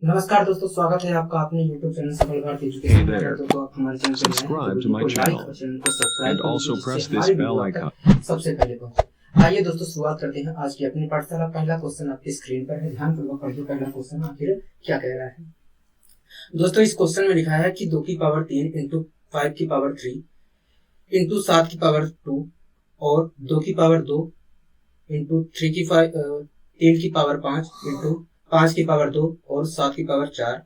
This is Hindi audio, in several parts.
नमस्कार दोस्तों, स्वागत है आपका अपने YouTube चैनल सफल भारतीय एजुकेशन में। तो आप हमारे चैनल पर Subscribe to my channel and also press this bell icon. सबसे पहले पहुंचे। आइए दोस्तों, शुरुआत करते हैं आज की अपनी पाठशाला। पहला क्वेश्चन आपकी स्क्रीन पर है, ध्यानपूर्वक पढ़िए। पहला क्वेश्चन आखिर क्या कह रहा है दोस्तों। इस क्वेश्चन में लिखा है कि 2 की पावर 3 इंटू 5 की पावर 3 इंटू 7 की पावर 2 और 2 की पावर 2 इंटू 3 की पावर 5 इंटू 5 की पावर 2 और 7 की पावर 4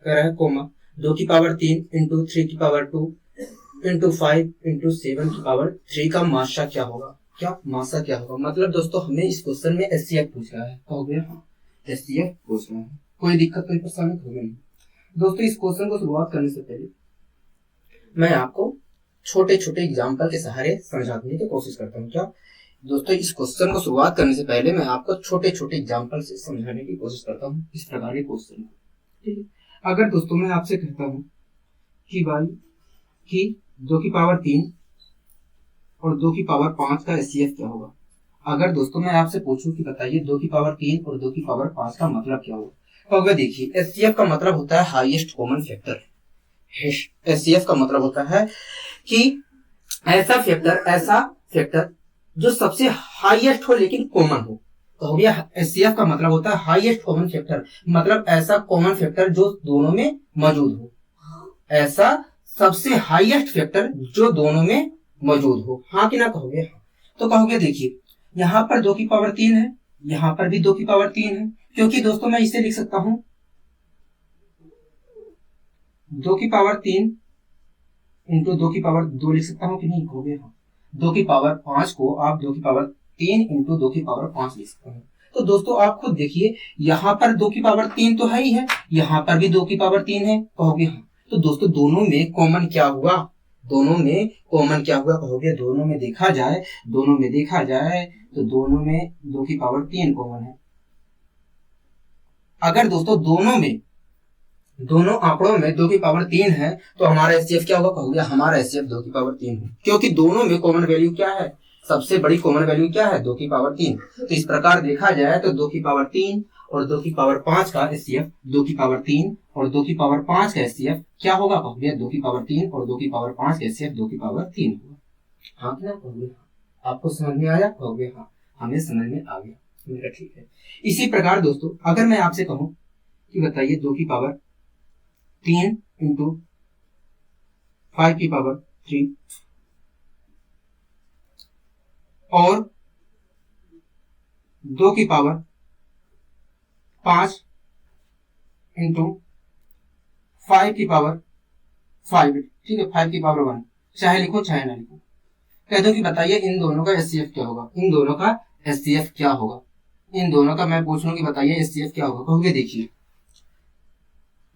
कह रहा है, कोमा 2 की पावर 3 इंटू 3 की पावर 2 इंटू 5 इंटू 7 की पावर 3 का माशा क्या होगा। क्या होगा मतलब दोस्तों हमें इस क्वेश्चन में एचसीएफ पूछ रहा है। हो गया, एचसीएफ पूछ रहा है। कोई दिक्कत कोई परेशानी होगी नहीं दोस्तों। इस क्वेश्चन को शुरुआत करने से पहले मैं आपको छोटे छोटे एग्जाम्पल के सहारे समझाने की कोशिश करता हूँ। क्या दोस्तों, इस क्वेश्चन को शुरुआत करने से पहले मैं आपको छोटे छोटे एग्जाम्पल से समझाने की कोशिश करता हूँ इस प्रकार के क्वेश्चन को। ठीक है, अगर दोस्तों मैं आपसे कहता हूँ कि भाई कि 2 की पावर 3 और 2 की पावर 5 का एचसीएफ क्या होगा। अगर दोस्तों मैं आपसे पूछूं कि बताइए 2 की पावर 3 और 2 की पावर 5 का मतलब क्या होगा, तो अगर देखिए एचसीएफ का मतलब होता है हाईएस्ट कॉमन फैक्टर। एचसीएफ का मतलब होता है कि ऐसा फैक्टर जो सबसे हाईएस्ट हो लेकिन कॉमन हो। तो हो गया, एचसीएफ का मतलब होता है हाईएस्ट कॉमन फैक्टर, मतलब ऐसा कॉमन फैक्टर जो दोनों में मौजूद हो। ऐसा सबसे हाईएस्ट फैक्टर जो दोनों में मौजूद हो। हाँ कि ना कहोगे। हाँ तो कहोगे देखिए यहाँ पर 2 की पावर 3 है, यहाँ पर भी 2 की पावर 3 है, क्योंकि दोस्तों मैं इसे लिख सकता हूं 2 की पावर 3 इंटू 2 की पावर 2 लिख सकता हूं कि नहीं। कहोगे हाँ। 2 की पावर 5 को आप 2 की पावर 3 इंटू 2 की पावर 5 लिख सकते हैं। तो दोस्तों आप खुद देखिए, यहाँ पर 2 की पावर 3 तो है ही है, यहाँ पर भी 2 की पावर 3 है। कहोगे हाँ। तो दोस्तों दोनों में कॉमन क्या हुआ, कहोगे दोनों में देखा जाए तो दोनों में 2 की पावर 3 कॉमन है। अगर दोस्तों दोनों आंकड़ों में 2 की पावर 3 है तो हमारा एचसीएफ क्या होगा। कहोगे हमारा एचसीएफ 2 की पावर 3 है, क्योंकि दोनों में कॉमन वैल्यू क्या है, सबसे बड़ी कॉमन वैल्यू क्या है, 2 की पावर 3। तो इस प्रकार देखा जाए तो 2 की पावर 3 और 2 की पावर 5 का एचसीएफ 2 की पावर 3 और 2 की पावर 5 का एचसीएफ क्या होगा। कहोगे 2 की पावर 3 और 2 की पावर 5 का एचसीएफ 2 की पावर 3 होगा। हाँ क्या कहोगे। आपको समझ में आया। कहोगे हाँ, हमें समझ में आ गया, मेरा ठीक है। इसी प्रकार दोस्तों अगर मैं आपसे कहूं कि बताइए 2 की पावर 3 इंटू 5 की पावर 3 और 2 की पावर 5 इंटू 5 की पावर 5, ठीक है, 5 की पावर 1, चाहे लिखो चाहे ना लिखो। कह दो कि बताइए इन दोनों का एचसीएफ क्या होगा। इन दोनों का मैं पूछ लूं कि बताइए एचसीएफ क्या होगा। कहोगे देखिए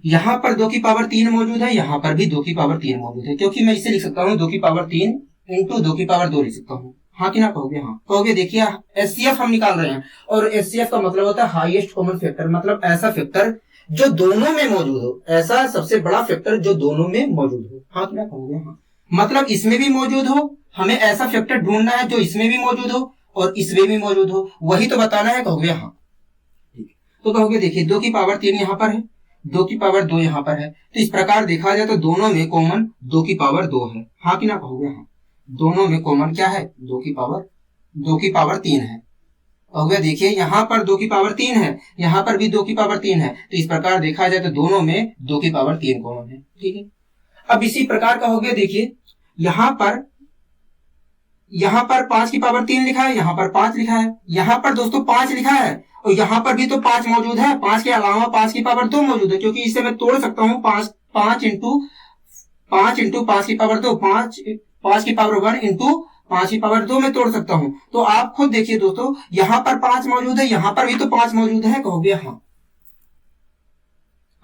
यहाँ पर 2 की पावर 3 मौजूद है, यहाँ पर भी 2 की पावर 3 मौजूद है, क्योंकि मैं इसे लिख सकता हूँ 2 की पावर 3 इंटू 2 की पावर 2 लिख सकता हूँ। हाँ कि ना कहोगे। हाँ कहोगे देखिए एचसीएफ हम निकाल रहे हैं और एचसीएफ का मतलब होता है हाईएस्ट कॉमन फैक्टर, मतलब ऐसा फैक्टर जो दोनों में मौजूद हो, ऐसा सबसे बड़ा फैक्टर जो दोनों में मौजूद हो। हाँ कि ना कहोगे। हाँ मतलब इसमें भी मौजूद हो, हमें ऐसा फैक्टर ढूंढना है जो इसमें भी मौजूद हो और इसमें भी मौजूद हो, वही तो बताना है। कहोगे हाँ ठीक है। तो कहोगे देखिए 2 की पावर 3 यहाँ पर है, 2 की पावर 2 यहाँ पर है, तो इस प्रकार देखा जाए तो दोनों में कॉमन 2 की पावर 2 है। हाँ कि ना कहोगे। हाँ दोनों में कॉमन क्या है, 2 की पावर 3 है। कहोगे देखिए यहाँ पर 2 की पावर 3 है, यहाँ पर भी 2 की पावर 3 है, तो इस प्रकार देखा जाए तो दोनों में 2 की पावर 3 कॉमन है। ठीक है, अब इसी प्रकार कहोगे देखिए यहाँ पर 5 की पावर 3 लिखा है, यहाँ पर 5 लिखा है, यहाँ पर दोस्तों 5 लिखा है और यहाँ पर भी तो 5 मौजूद है। 5 के अलावा 5 की पावर 2 मौजूद है, क्योंकि इसे मैं तोड़ सकता हूँ 5 इंटू 5 की पावर 2, 5 की पावर 1 इंटू 5 की पावर 2 में तोड़ सकता हूँ। तो आप खुद देखिए दोस्तों यहाँ पर 5 मौजूद है, यहाँ पर भी तो 5 मौजूद है। कहोगे हाँ।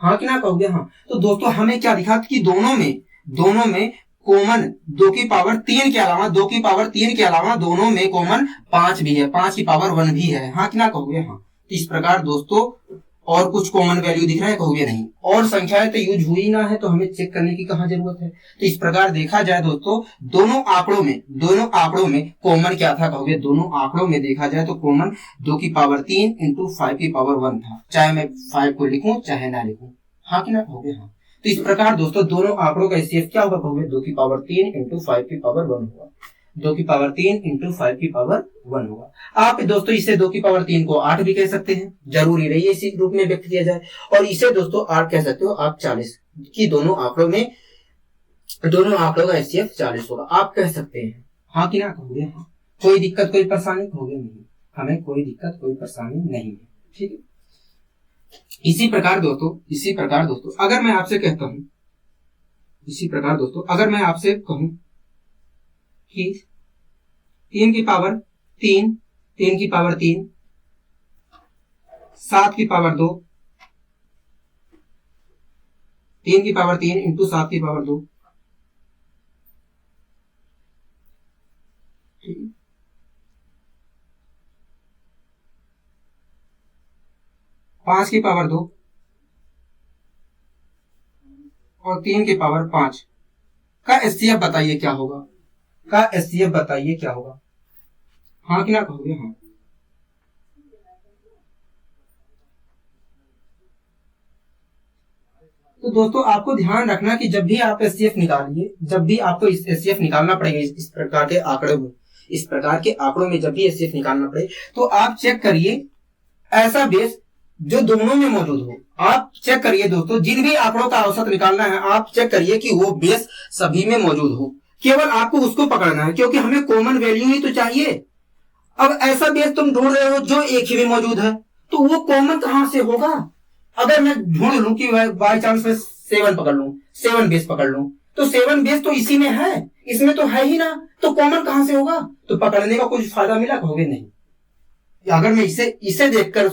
हाँ कि ना कहोगे। हाँ तो दोस्तों हमें क्या दिखा कि दोनों में कॉमन 2 की पावर 3 के अलावा दोनों में कॉमन 5 भी है, 5 की पावर 1 भी है। हाँ कि ना कहोगे। हाँ इस प्रकार दोस्तों और कुछ कॉमन वैल्यू दिख रहा है, कहोगे नहीं। और संख्याएं तो यूज हुई ना है, तो हमें चेक करने की कहाँ जरूरत है। तो इस प्रकार देखा जाए दोस्तों, दोनों आंकड़ों में कॉमन क्या था, कहोगे दोनों आंकड़ों में देखा जाए तो कॉमन 2 की पावर 3 इंटू 5 की पावर 1 था। चाहे मैं 5 को लिखूं चाहे ना लिखूं, हाँ कि ना, कहोगे हाँ। तो इस प्रकार दोस्तों दोनों आंकड़ों का एचसीएफ क्या होगा, कहोगे 2 की पावर 3 इंटू 5 की पावर 1 होगा। 2 की पावर 3 इंटू 5 की पावर 1 होगा। आप दोस्तों इसे 2 की पावर 3 को 8 भी कह सकते हैं, जरूरी नहीं है इसी रूप में व्यक्त किया जाए। और इसे दोस्तों 8 कह सकते हो आप 40 की, दोनों आंकड़ों का एचसीएफ 40 होगा, आप कह सकते हैं, हाँ कि ना, कहोगे हाँ। कोई दिक्कत कोई परेशानी, कहोगे नहीं, हमें कोई दिक्कत कोई परेशानी नहीं है, ठीक है। इसी प्रकार दोस्तों अगर मैं आपसे कहता हूं, अगर मैं आपसे कहूं कि 3 की पावर 3, 3 की पावर 3, 7 की पावर 2, 3 की पावर 3 इंटू 7 की पावर 2, 5 की पावर 2 और 3 की पावर 5 का एचसीएफ बताइए क्या होगा, हाँ कि ना, कहोगे हाँ। तो दोस्तों आपको ध्यान रखना कि जब भी आप एचसीएफ निकालिए, जब भी आपको एचसीएफ निकालना पड़ेगा इस प्रकार के आंकड़ों में जब भी एचसीएफ निकालना पड़े, तो आप चेक करिए ऐसा बेस जो दोनों में मौजूद हो। आप चेक करिए दोस्तों, जिन भी आंकड़ों का औसत निकालना है, आप चेक करिए कि वो बेस सभी में मौजूद हो। केवल आपको उसको पकड़ना है, क्योंकि हमें कॉमन वैल्यू ही तो चाहिए। अब ऐसा बेस तुम ढूंढ रहे हो जो एक ही में मौजूद है, तो वो कॉमन कहां से होगा। अगर मैं ढूंढ लूं कि बाई चांस में 7 पकड़ लूं, 7 बेस पकड़ लूं, तो 7 बेस तो इसी में है, इसमें तो है ही ना, तो कॉमन कहां से होगा। तो पकड़ने का कुछ फायदा मिला, कहोगे नहीं। अगर मैं इसे देखकर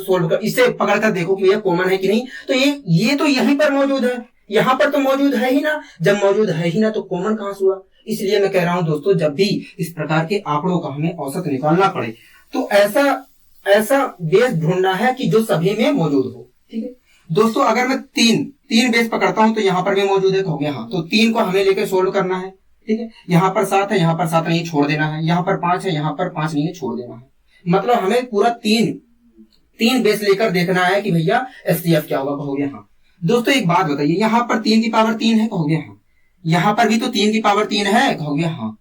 इसे पकड़कर देखो कि यह कॉमन है कि नहीं, तो ये तो यहीं पर मौजूद है, यहां पर तो मौजूद है ही ना। जब मौजूद है ही ना, तो कॉमन कहां से हुआ। इसलिए मैं कह रहा हूं दोस्तों, जब भी इस प्रकार के आंकड़ों का हमें औसत निकालना पड़े, तो ऐसा बेस ढूंढना है कि जो सभी में मौजूद हो, ठीक है दोस्तों। अगर मैं तीन बेस पकड़ता हूं, तो यहां पर भी मौजूद है, कहोगे हाँ। तो 3 को हमें लेकर सोल्व करना है, ठीक है। यहां पर 7 है, यहां पर 7 नहीं, छोड़ देना है। यहां पर 5 है, यहां पर 5 नहीं है, छोड़ देना है। मतलब हमें पूरा तीन बेस लेकर देखना है कि भैया एचसीएफ क्या होगा, कहोगे हाँ। दोस्तों एक बात बताइए, यहां पर 3 की पावर 3 है, कहोगे हाँ। यहां पर भी तो 3 की पावर 3 है, कहोगे हाँ।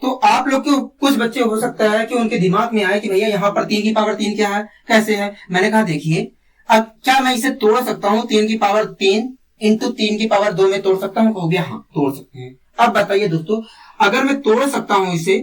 तो आप लोग के कुछ बच्चे हो सकता है कि उनके दिमाग में आए कि भैया यहाँ पर 3 की पावर 3 क्या है, कैसे है। मैंने कहा देखिए, अब क्या मैं इसे तोड़ सकता हूँ, 3 की पावर 3 इंटू 3 की पावर 2 में तोड़ सकता हूँ, कहोगे हाँ, तोड़ सकते हैं। अब बताइए दोस्तों, अगर मैं तोड़ सकता हूँ इसे,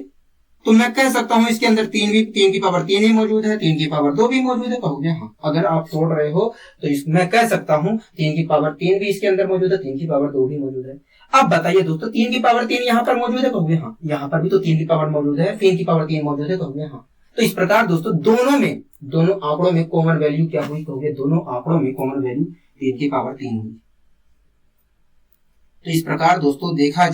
तो मैं कह सकता हूं इसके अंदर 3 की पावर 3 ही मौजूद है, 3 की पावर 2 भी मौजूद है, कहोगे हाँ। अगर आप तोड़ रहे हो तो मैं कह सकता हूं 3 की पावर 3 भी इसके अंदर मौजूद है, 3 की पावर 2 भी मौजूद है। अब बताइए दोस्तों, 3 की पावर 3 यहाँ पर मौजूद है, कहोगे हाँ। यहाँ पर भी तो 3 की पावर मौजूद है, 3 की पावर 3 मौजूद है, कहोगे हाँ। तो इस प्रकार दोस्तों दोनों आंकड़ों में कॉमन वैल्यू क्या हुई, कहोगे दोनों आंकड़ों में कॉमन वैल्यू 3 की पावर 3 हुई। तो इस प्रकार दोस्तों देखा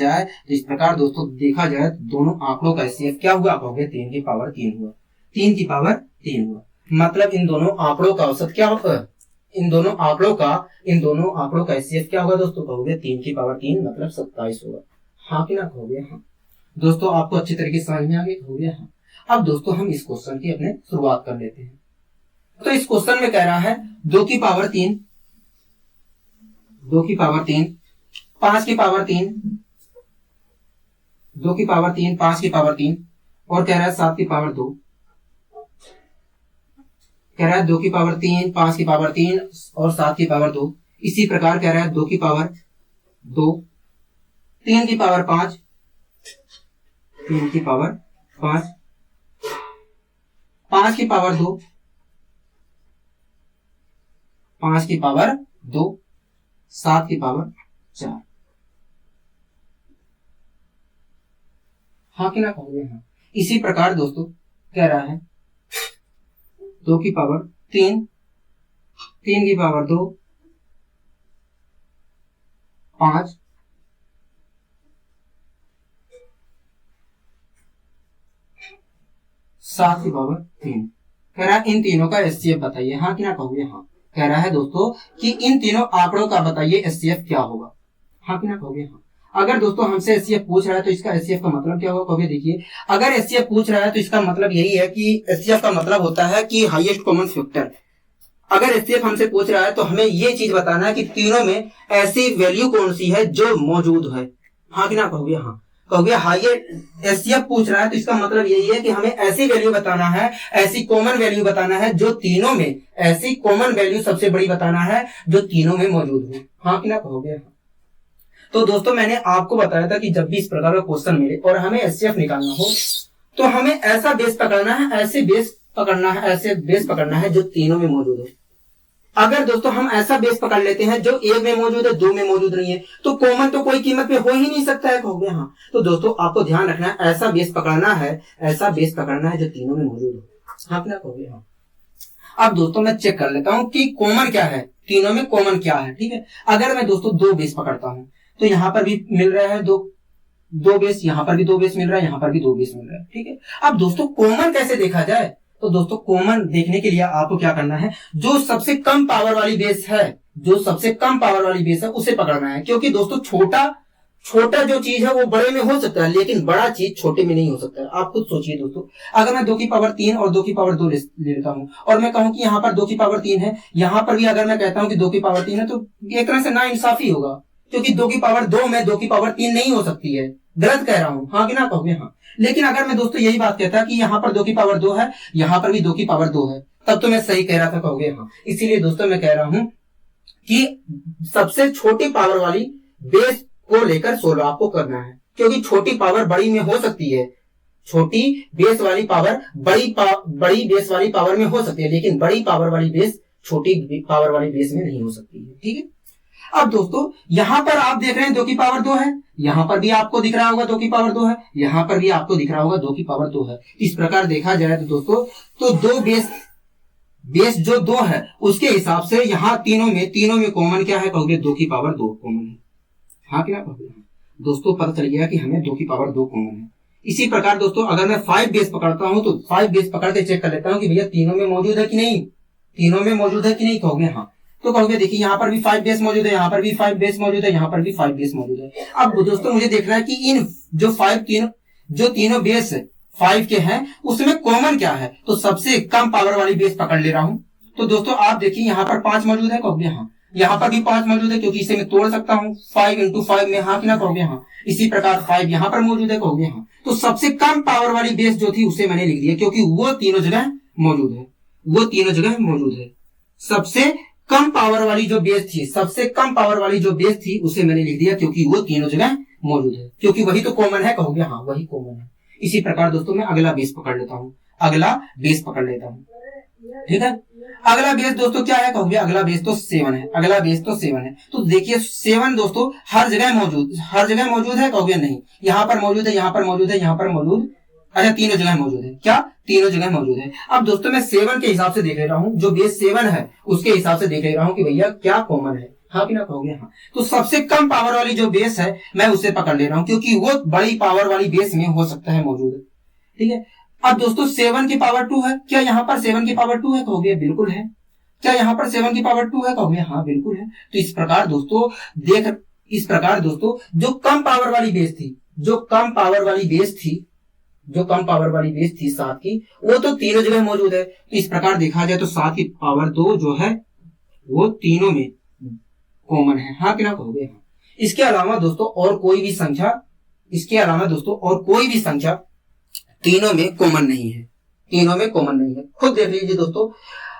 जाए दोनों आंकड़ों का एचसीएफ क्या हुआ, कहोगे 3 की पावर 3 हुआ। 3 की पावर 3 हुआ, मतलब इन दोनों आंकड़ों का औसत क्या होगा, इन दोनों आंकड़ों का एचसीएफ क्या होगा दोस्तों, कहोगे 3 की पावर 3 मतलब 27 होगा, हाँ कि ना, कहोगे हाँ। दोस्तों आपको अच्छी तरीके से समझ में आ गया, कहोगे हाँ। अब दोस्तों हम इस क्वेश्चन की अपने शुरुआत कर लेते हैं। तो इस क्वेश्चन में कह रहा है 2 की पावर 3 5 की पावर 3 2 की पावर 3 5 की पावर 3 और कह रहा है 7 की पावर 2, कह रहा है 2 की पावर 3 5 की पावर 3 और 7 की पावर 2। इसी प्रकार कह रहा है 2 की पावर 2 3 की पावर 5 3 की पावर 5 5 की पावर 2 5 की पावर 2 7 की पावर 4, हाँ कि ना, कहोगे हाँ। इसी प्रकार दोस्तों कह रहा है 2 की पावर 3 3 की पावर 2 5 7 की पावर 3, कह रहा है इन तीनों का एचसीएफ बताइए, हाँ कि ना, कहोगे हाँ। कह रहा है दोस्तों कि इन तीनों आंकड़ों का बताइए एचसीएफ क्या होगा। हाँ कि ना कहोगे हाँ। अगर दोस्तों हमसे एचसीएफ पूछ रहा है तो इसका एचसीएफ का मतलब क्या होगा कहोगे। देखिए अगर एचसीएफ पूछ रहा है तो इसका मतलब यही है कि एचसीएफ का मतलब होता है कि हाईएस्ट कॉमन फैक्टर। अगर एचसीएफ हमसे पूछ रहा है तो हमें ये चीज बताना है कि तीनों में ऐसी वैल्यू कौन सी है जो मौजूद है। हाँ कि ना कहोगे हाँ। कहोगे हाईएस्ट एचसीएफ पूछ रहा है तो इसका मतलब यही है कि हमें ऐसी वैल्यू बताना है, ऐसी कॉमन वैल्यू बताना है जो तीनों में, ऐसी कॉमन वैल्यू सबसे बड़ी बताना है जो तीनों में मौजूद हो। हाँ कि ना कहोगे हाँ। तो दोस्तों मैंने आपको बताया था कि जब भी इस प्रकार का क्वेश्चन मिले और हमें एचसीएफ निकालना हो तो हमें ऐसा बेस पकड़ना है, ऐसे बेस पकड़ना है जो तीनों में मौजूद हो। अगर दोस्तों हम ऐसा बेस पकड़ लेते हैं जो एक में मौजूद है, दो में मौजूद नहीं है, तो कॉमन तो कोई कीमत पे हो ही नहीं सकता है कहोगे हाँ। तो दोस्तों आपको ध्यान रखना है, ऐसा बेस पकड़ना है, ऐसा बेस पकड़ना है जो तीनों में मौजूद हो। हाँ क्या कहोगे हाँ। अब दोस्तों मैं चेक कर लेता हूं कि कॉमन क्या है, तीनों में कॉमन क्या है। ठीक है, अगर मैं दोस्तों दो बेस पकड़ता हूं तो यहां पर भी मिल रहा है दो बेस, यहां पर भी दो बेस मिल रहा है, यहां पर भी दो बेस मिल रहा है। ठीक है, अब दोस्तों कॉमन कैसे देखा जाए, तो दोस्तों कॉमन देखने के लिए आपको क्या करना है, जो सबसे कम पावर वाली बेस है, जो सबसे कम पावर वाली बेस है उसे पकड़ना है। क्योंकि दोस्तों छोटा जो चीज है वो बड़े में हो सकता है, लेकिन बड़ा चीज छोटे में नहीं हो सकता है। आप खुद सोचिए दोस्तों, अगर मैं 2 की पावर 3 और 2 की पावर 2 ले लेता हूं और मैं कहूं कि यहाँ पर 2 की पावर 3 है, यहाँ पर भी अगर मैं कहता हूं कि 2 की पावर 3 है, तो एक तरह से ना इंसाफी होगा, क्योंकि 2 की पावर 2 में 2 की पावर 3 नहीं हो सकती है। गलत कह रहा हूं हाँ कि ना कहोगे हाँ। लेकिन अगर मैं दोस्तों यही बात कहता कि यहाँ पर 2 की पावर 2 है, यहाँ पर भी 2 की पावर 2 है, तब तो मैं सही कह रहा था कहोगे हाँ। इसीलिए दोस्तों मैं कह रहा हूं कि सबसे छोटी पावर वाली बेस को लेकर सोल्व आपको करना है, क्योंकि छोटी पावर बड़ी में हो सकती है, छोटी बेस वाली पावर बड़ी बेस वाली पावर में हो सकती है, लेकिन बड़ी पावर वाली बेस छोटी पावर वाली बेस में नहीं हो सकती है। ठीक है, अब दोस्तों यहां पर आप देख रहे हैं 2 की पावर 2 है, यहां पर भी आपको दिख रहा होगा 2 की पावर 2 है, यहां पर भी आपको दिख रहा होगा 2 की पावर 2 है। इस प्रकार देखा जाए तो दोस्तों तो दो बेस जो 2 है उसके हिसाब से यहाँ तीनों में कॉमन क्या है कहोगे, 2 की पावर 2 कॉमन है। हाँ क्या कहोगे दोस्तों, पता चल गया कि हमें 2 की पावर 2 कॉमन है। इसी प्रकार दोस्तों अगर मैं 5 बेस पकड़ता हूं तो 5 बेस पकड़ के चेक कर लेता हूं कि भैया तीनों में मौजूद है कि नहीं, तीनों में मौजूद है कि नहीं कहोगे हाँ। तो कहोगे देखिए यहाँ पर भी 5 बेस मौजूद है, यहाँ पर भी 5 बेस मौजूद है, यहाँ पर भी 5 बेस मौजूद है। अब दोस्तों मुझे देखना है कि इन जो तीनों बेस 5 के हैं उसमें कॉमन क्या है, तो सबसे कम पावर वाली बेस पकड़ ले रहा हूं। तो दोस्तों आप देखिए यहाँ पर 5 मौजूद है कहोगे हाँ, यहाँ पर भी 5 मौजूद है, क्योंकि इसे मैं तोड़ सकता हूँ 5 into 5 में, हाँ कि ना कहोगे हाँ। इसी प्रकार 5 यहाँ पर मौजूद है कहोगे हाँ। तो सबसे कम पावर वाली बेस जो थी उसे मैंने लिख दिया, क्योंकि वो तीनों जगह मौजूद है, वो तीनों जगह मौजूद है। सबसे कम पावर वाली जो बेस थी, सबसे कम पावर वाली जो बेस थी उसे मैंने लिख दिया, क्योंकि वो तीनों जगह मौजूद है, क्योंकि वही तो कॉमन है कहोगे हाँ, वही कॉमन है। इसी प्रकार दोस्तों मैं अगला बेस पकड़ लेता हूँ, अगला बेस पकड़ लेता हूँ। ठीक है, अगला बेस दोस्तों क्या है कहोगे, अगला बेस तो 7 है, अगला बेस तो 7 है। तो देखिए 7 दोस्तों हर जगह मौजूद है कहोगे नहीं, यहाँ पर मौजूद है, यहाँ पर मौजूद है, यहाँ पर मौजूद, अच्छा तीनों जगह मौजूद है, क्या तीनों जगह मौजूद है। अब दोस्तों मैं 7 के हिसाब से देख ले रहा हूँ, जो बेस 7 है उसके हिसाब से देख ले रहा हूँ कि भैया क्या कॉमन है, हाँ कि ना कहोगे हाँ। तो सबसे कम पावर वाली जो बेस है मैं उसे पकड़ ले रहा हूँ, क्योंकि वो बड़ी पावर वाली बेस में हो सकता है मौजूद। ठीक है, अब दोस्तों 7 की पावर 2 है, क्या यहाँ पर 7 की पावर 2 है कहोगे, बिल्कुल है। क्या यहाँ पर 7 की पावर 2 है कहोगे हाँ, बिल्कुल है। तो इस प्रकार दोस्तों जो कम पावर वाली बेस थी, जो कम पावर वाली बेस थी 7 की, वो तो तीनों जगह मौजूद है। तो इस प्रकार देखा जाए तो 7 की पावर 2 जो है वो तीनों में कॉमन है, हाँ कि ना कहोगे हाँ। इसके अलावा दोस्तों और कोई भी संख्या तीनों में कॉमन नहीं है, खुद देख लीजिए दोस्तों।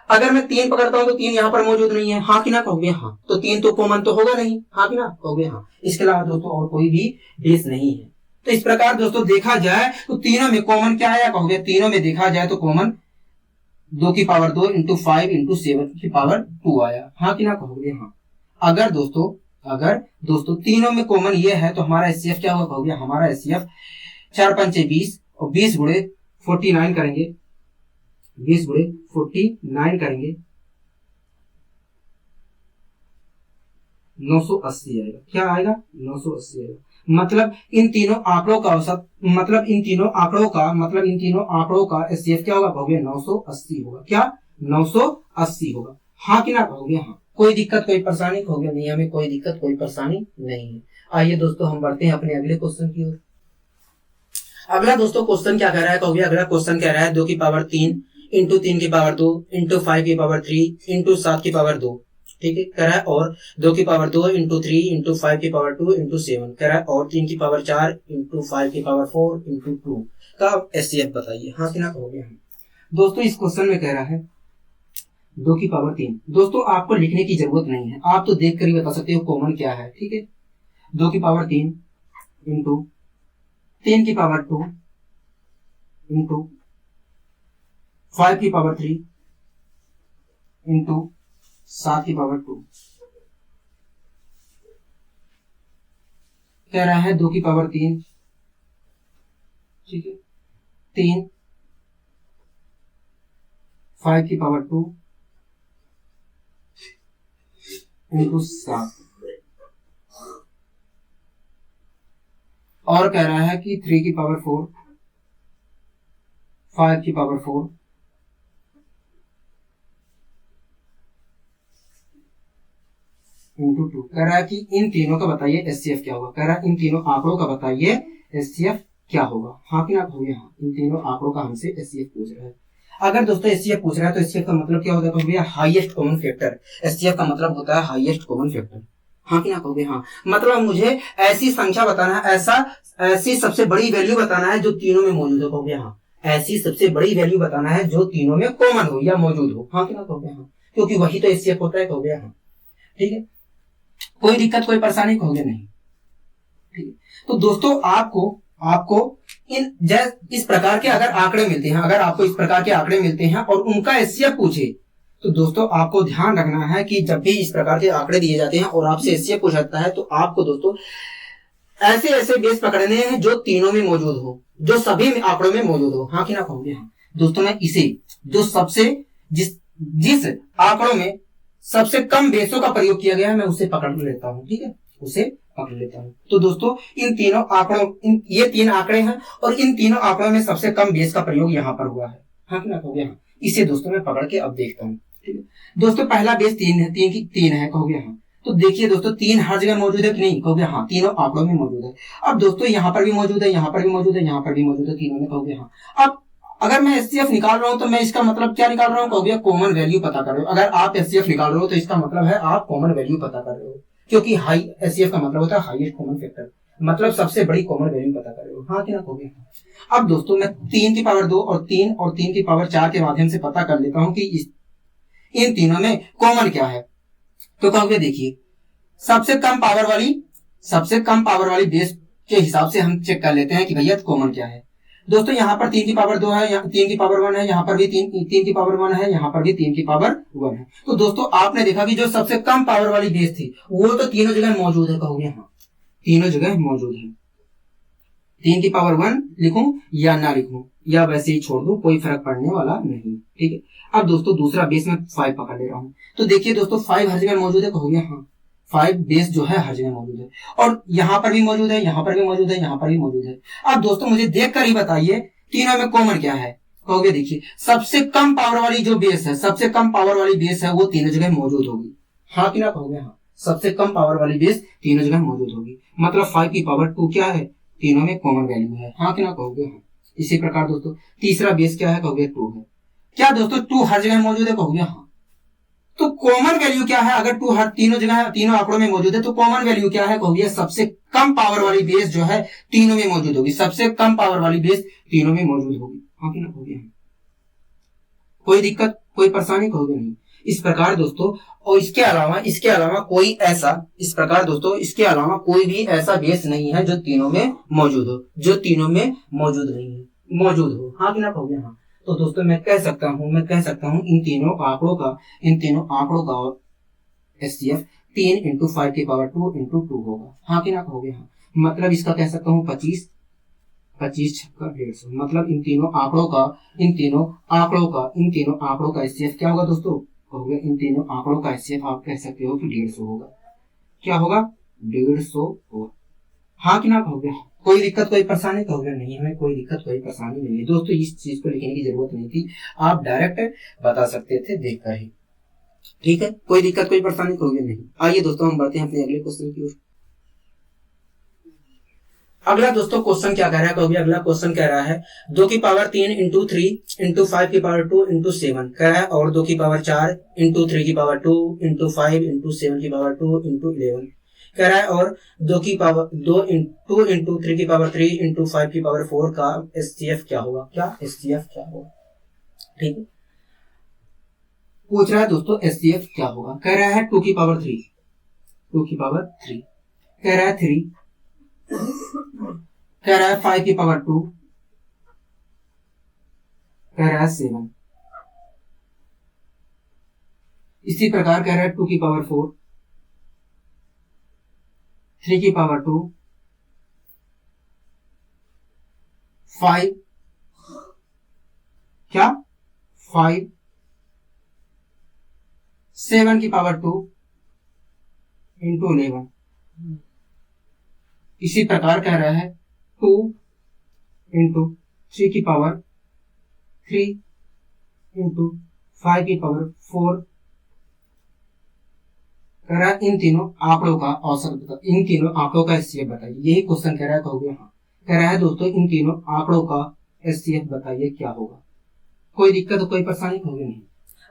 अगर मैं 3 पकड़ता हूं तो 3 यहाँ पर मौजूद नहीं है, हाँ कि ना कहोगे हाँ। तो 3 तो कॉमन तो होगा नहीं, हाँ कि ना कहोगे हाँ। इसके अलावा दोस्तों और कोई भी बेस नहीं है। तो इस प्रकार दोस्तों देखा जाए तो तीनों में कॉमन क्या है कहोगे, तीनों में देखा जाए तो कॉमन 2 की पावर 2 into 5 into 7 की पावर 2 आया, हाँ कि ना कहोगे हाँ। अगर दोस्तों तीनों में कॉमन ये है तो हमारा एचसीएफ क्या होगा कहोगे, हमारा एचसीएफ 4 5 20 और 20 गुणे 49 करेंगे, 20 गुणे 49 करेंगे 980 आएगा। क्या आएगा, 980 आएगा। मतलब इन तीनों आंकड़ों का औसत, मतलब इन तीनों आंकड़ों का एचसीएफ क्या होगा कहोगे, 980 होगा। क्या 980 होगा, हाँ कि ना कहोगे हाँ। कोई दिक्कत कोई परेशानी कहोगे नहीं, हमें कोई दिक्कत कोई परेशानी नहीं है। आइए दोस्तों हम बढ़ते हैं अपने अगले क्वेश्चन की ओर। अगला दोस्तों क्वेश्चन क्या कह रहा है कहोगे, अगला क्वेश्चन कह रहा है 2 की पावर 3 इंटू 3 की पावर 2 इंटू 5 की पावर 3 इंटू 7 की पावर 2। ठीक है, कह रहा है और 2 की पावर 2 इंटू 3 इंटू 5 की पावर 2 इंटू 7, कह रहा है और 3 की पावर 4 इंटू 5 की पावर 4 इंटू 2 का एचसीएफ बताइए। हाँ कि ना कहोगे हम। दोस्तों इस क्वेश्चन में कह रहा है 2 की पावर 3। दोस्तों आपको लिखने की जरूरत नहीं है, आप तो देख कर ही बता सकते हो कॉमन क्या है। ठीक है, 2 की पावर 3 इंटू 3 की पावर 2 इंटू 5 की पावर 3 इंटू 7 की पावर 2, कह रहा है 2 की पावर 3। ठीक है, 3 5 की पावर 2 इंटू 7, और कह रहा है कि 3 की पावर 4 5 की पावर 4 इंटू 2। कह रहा है कि इन तीनों का बताइए एचसीएफ क्या होगा। कह रहा है इन तीनों आंकड़ों का बताइए एचसीएफ क्या होगा। हाँ कि ना कहोगे हाँ। इन तीनों आंकड़ों का हमसे एचसीएफ पूछ रहा है। अगर दोस्तों एचसीएफ पूछ रहा है तो एचसीएफ का मतलब क्या होता है कहोगे, हाईएस्ट कॉमन फैक्टर। एचसीएफ का मतलब होता है हाईएस्ट कॉमन फैक्टर। हाँ कि ना कहोगे हाँ। मतलब मुझे ऐसी संख्या बताना है, ऐसी सबसे बड़ी वैल्यू बताना है जो तीनों में मौजूद हो। कहोगे हाँ, ऐसी सबसे बड़ी वैल्यू बताना है जो तीनों में कॉमन हो या मौजूद हो। हाँ कि ना कहोगे हाँ, क्योंकि वही तो एचसीएफ होता है। कहोगे हाँ। ठीक है, कोई दिक्कत कोई परेशानी कहोगे नहीं। ठीक है, तो दोस्तों आपको इस प्रकार के अगर आंकड़े मिलते हैं, अगर आपको इस प्रकार के आंकड़े मिलते हैं और उनका एचसीएफ पूछे, तो दोस्तों आपको ध्यान रखना है कि जब भी इस प्रकार के आंकड़े दिए जाते हैं और आपसे एचसीएफ पूछा जाता है, तो आपको दोस्तों ऐसे ऐसे बेस पकड़ने हैं जो तीनों में मौजूद हो, जो सभी आंकड़ों में मौजूद हो। हाँ कि ना कहोगे हाँ। दोस्तों मैं इसे जो सबसे जिस आंकड़ों में सबसे कम बेसों का प्रयोग किया गया है मैं उसे पकड़ लेता हूँ। ठीक है, उसे पकड़ लेता हूँ। तो दोस्तों इन तीनों आंकड़ों ये 3 आंकड़े हैं और इन तीनों आंकड़ों में सबसे कम बेस का प्रयोग यहाँ पर हुआ है। हाँ कि ना कहोगे हाँ। इसे दोस्तों मैं पकड़ के अब देखता हूँ। ठीक है दोस्तों, पहला बेस 3 है, 3 है। कहोगे हाँ। तो देखिए दोस्तों 3 हर जगह मौजूद है कि नहीं। कहोगे हाँ, तीनों आंकड़ों में मौजूद है। अब दोस्तों यहाँ पर भी मौजूद है, यहाँ पर भी मौजूद है, यहाँ पर भी मौजूद है, तीनों में। कहोगे हाँ। अब अगर मैं एचसीएफ निकाल रहा हूं तो मैं इसका मतलब क्या निकाल रहा हूं कहोगे, कॉमन वैल्यू पता कर रहे हो। अगर आप एचसीएफ निकाल रहे हो तो इसका मतलब है आप कॉमन वैल्यू पता कर रहे हो, क्योंकि हाई एचसीएफ का मतलब होता है हाईएस्ट कॉमन फैक्टर, मतलब सबसे बड़ी कॉमन वैल्यू पता कर रहे हो। हाँ कि ना कहोगे। अब दोस्तों मैं 3 की पावर 2 और 3 की पावर 4 के माध्यम से पता कर लेता हूं कि इन तीनों में कॉमन क्या है। तो कहोगे देखिए सबसे कम पावर वाली बेस के हिसाब से हम चेक कर लेते हैं कि भैया कॉमन क्या है। दोस्तों यहाँ पर 3 की पावर 2 है, 3 की पावर 1 है, यहाँ पर भी 3 की पावर 1 है, यहाँ पर भी 3 की पावर 1 है। तो दोस्तों आपने देखा कि जो सबसे कम पावर वाली बेस थी वो तो तीनों जगह मौजूद है। कहोगे हाँ, तीनों जगह मौजूद है। 3 की पावर 1 लिखूं या ना लिखूं या वैसे ही छोड़ दूं, कोई फर्क पड़ने वाला नहीं। ठीक है, अब दोस्तों दूसरा बेस में 5 पकड़ ले रहा हूं। तो देखिए दोस्तों 5 हर जगह मौजूद है। कहोगे हाँ, 5 बेस जो है हर जगह मौजूद है और यहाँ पर भी मौजूद है, यहाँ पर भी मौजूद है, यहाँ पर भी मौजूद है। अब दोस्तों मुझे देख कर ही बताइए तीनों में कॉमन क्या है। कहोगे देखिए सबसे कम पावर वाली जो बेस है, सबसे कम पावर वाली बेस है वो तीनों जगह मौजूद होगी। हाँ कि ना कहोगे हाँ, सबसे कम पावर वाली बेस तीनों जगह मौजूद होगी। मतलब 5 की पावर 2 क्या है, तीनों में कॉमन वैल्यू है। हाँ कि ना कहोगे हाँ। इसी प्रकार दोस्तों तीसरा बेस क्या है, कहोगे 2 है। क्या दोस्तों 2 हर जगह मौजूद है। कहोगे हाँ। तो कॉमन वैल्यू क्या है, अगर 2 हर तीनों जगह तीनों आंकड़ों में मौजूद है तो कॉमन वैल्यू क्या है। कहोगे सबसे कम पावर वाली बेस जो है तीनों में मौजूद होगी, सबसे कम पावर वाली बेस तीनों में मौजूद होगी। हाँ कि ना कहोगे हाँ। कोई दिक्कत कोई परेशानी कहोगे नहीं। इस प्रकार दोस्तों और इसके अलावा कोई ऐसा इस प्रकार दोस्तों इसके अलावा कोई भी ऐसा बेस नहीं है जो तीनों में मौजूद हो, जो तीनों में मौजूद नहीं है, मौजूद हो। हाँ कि ना कहोगे हाँ। तो दोस्तों मैं कह सकता हूं इन तीनों आंकड़ों का एचसीएफ 3 इंटू 5 की पावर 2 इंटू 2 होगा। हाँ कि ना कहोगे हाँ। मतलब इसका कह सकता हूँ 25 छक्का 150। मतलब इन तीनों आंकड़ों का एचसीएफ क्या होगा दोस्तों। कहोगे इन तीनों आंकड़ों का एचसीएफ आप कह सकते हो कि 150 होगा। क्या होगा, 150 होगा। हाँ कि ना कहोगे। कोई दिक्कत कोई परेशानी कहोगे नहीं, हमें कोई दिक्कत कोई परेशानी नहीं है। दोस्तों इस चीज को लिखने की जरूरत नहीं थी, आप डायरेक्ट बता सकते थे देख कर ही। ठीक है, कोई दिक्कत कोई परेशानी होगी नहीं। आइए दोस्तों हम बढ़ते हैं अपने अगले क्वेश्चन की ओर। अगला दोस्तों क्वेश्चन क्या कह रहा है, कहोगे अगला क्वेश्चन कह रहा है 2 की पावर 3 इंटू 3 इंटू 5 की पावर 2 इंटू 7 कह रहा है, और 2 की पावर 4 इंटू 3 की पावर 2 इंटू 5 इंटू 7 की पावर 2 इंटू 11 कह रहा है, और 2 की पावर 2 इंटू 3 की पावर 3 इंटू 5 की पावर 4 का एचसीएफ क्या होगा, क्या एचसीएफ क्या होगा। ठीक है, पूछ रहा है दोस्तों एचसीएफ क्या होगा। कह रहा है 2 की पावर 3 कह रहा है 3 कह रहा है 5 की पावर 2 कह रहा है 7, इसी प्रकार कह रहा है 2 की पावर 4 3 की पावर 2 5 क्या 5 7 की पावर 2 इंटू 11, इसी प्रकार कह रहा है 2 इंटू 3 की पावर 3 इंटू 5 की पावर 4 कह रहा है इन तीनों आंकड़ों का औसत, इन तीनों आंकड़ों का एचसीएफ बताइए। यही क्वेश्चन कह रहा है, कहोगे हाँ। कह रहा है दोस्तों इन तीनों आंकड़ों का एचसीएफ बताइए क्या होगा। कोई दिक्कत कोई परेशानी होगी नहीं।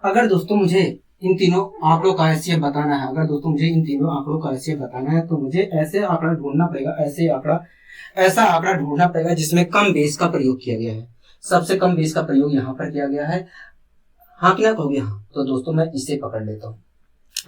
अगर दोस्तों मुझे इन तीनों आंकड़ों का एचसीएफ बताना है, अगर दोस्तों मुझे इन तीनों आंकड़ों का एचसीएफ बताना है तो मुझे ऐसे आंकड़ा ढूंढना पड़ेगा, ऐसा आंकड़ा ढूंढना पड़ेगा जिसमें कम बेस का प्रयोग किया गया है। सबसे कम बेस का प्रयोग यहाँ पर किया गया है, हाँ कि ना कहोगे हाँ। तो दोस्तों मैं इसे पकड़ लेता हूँ।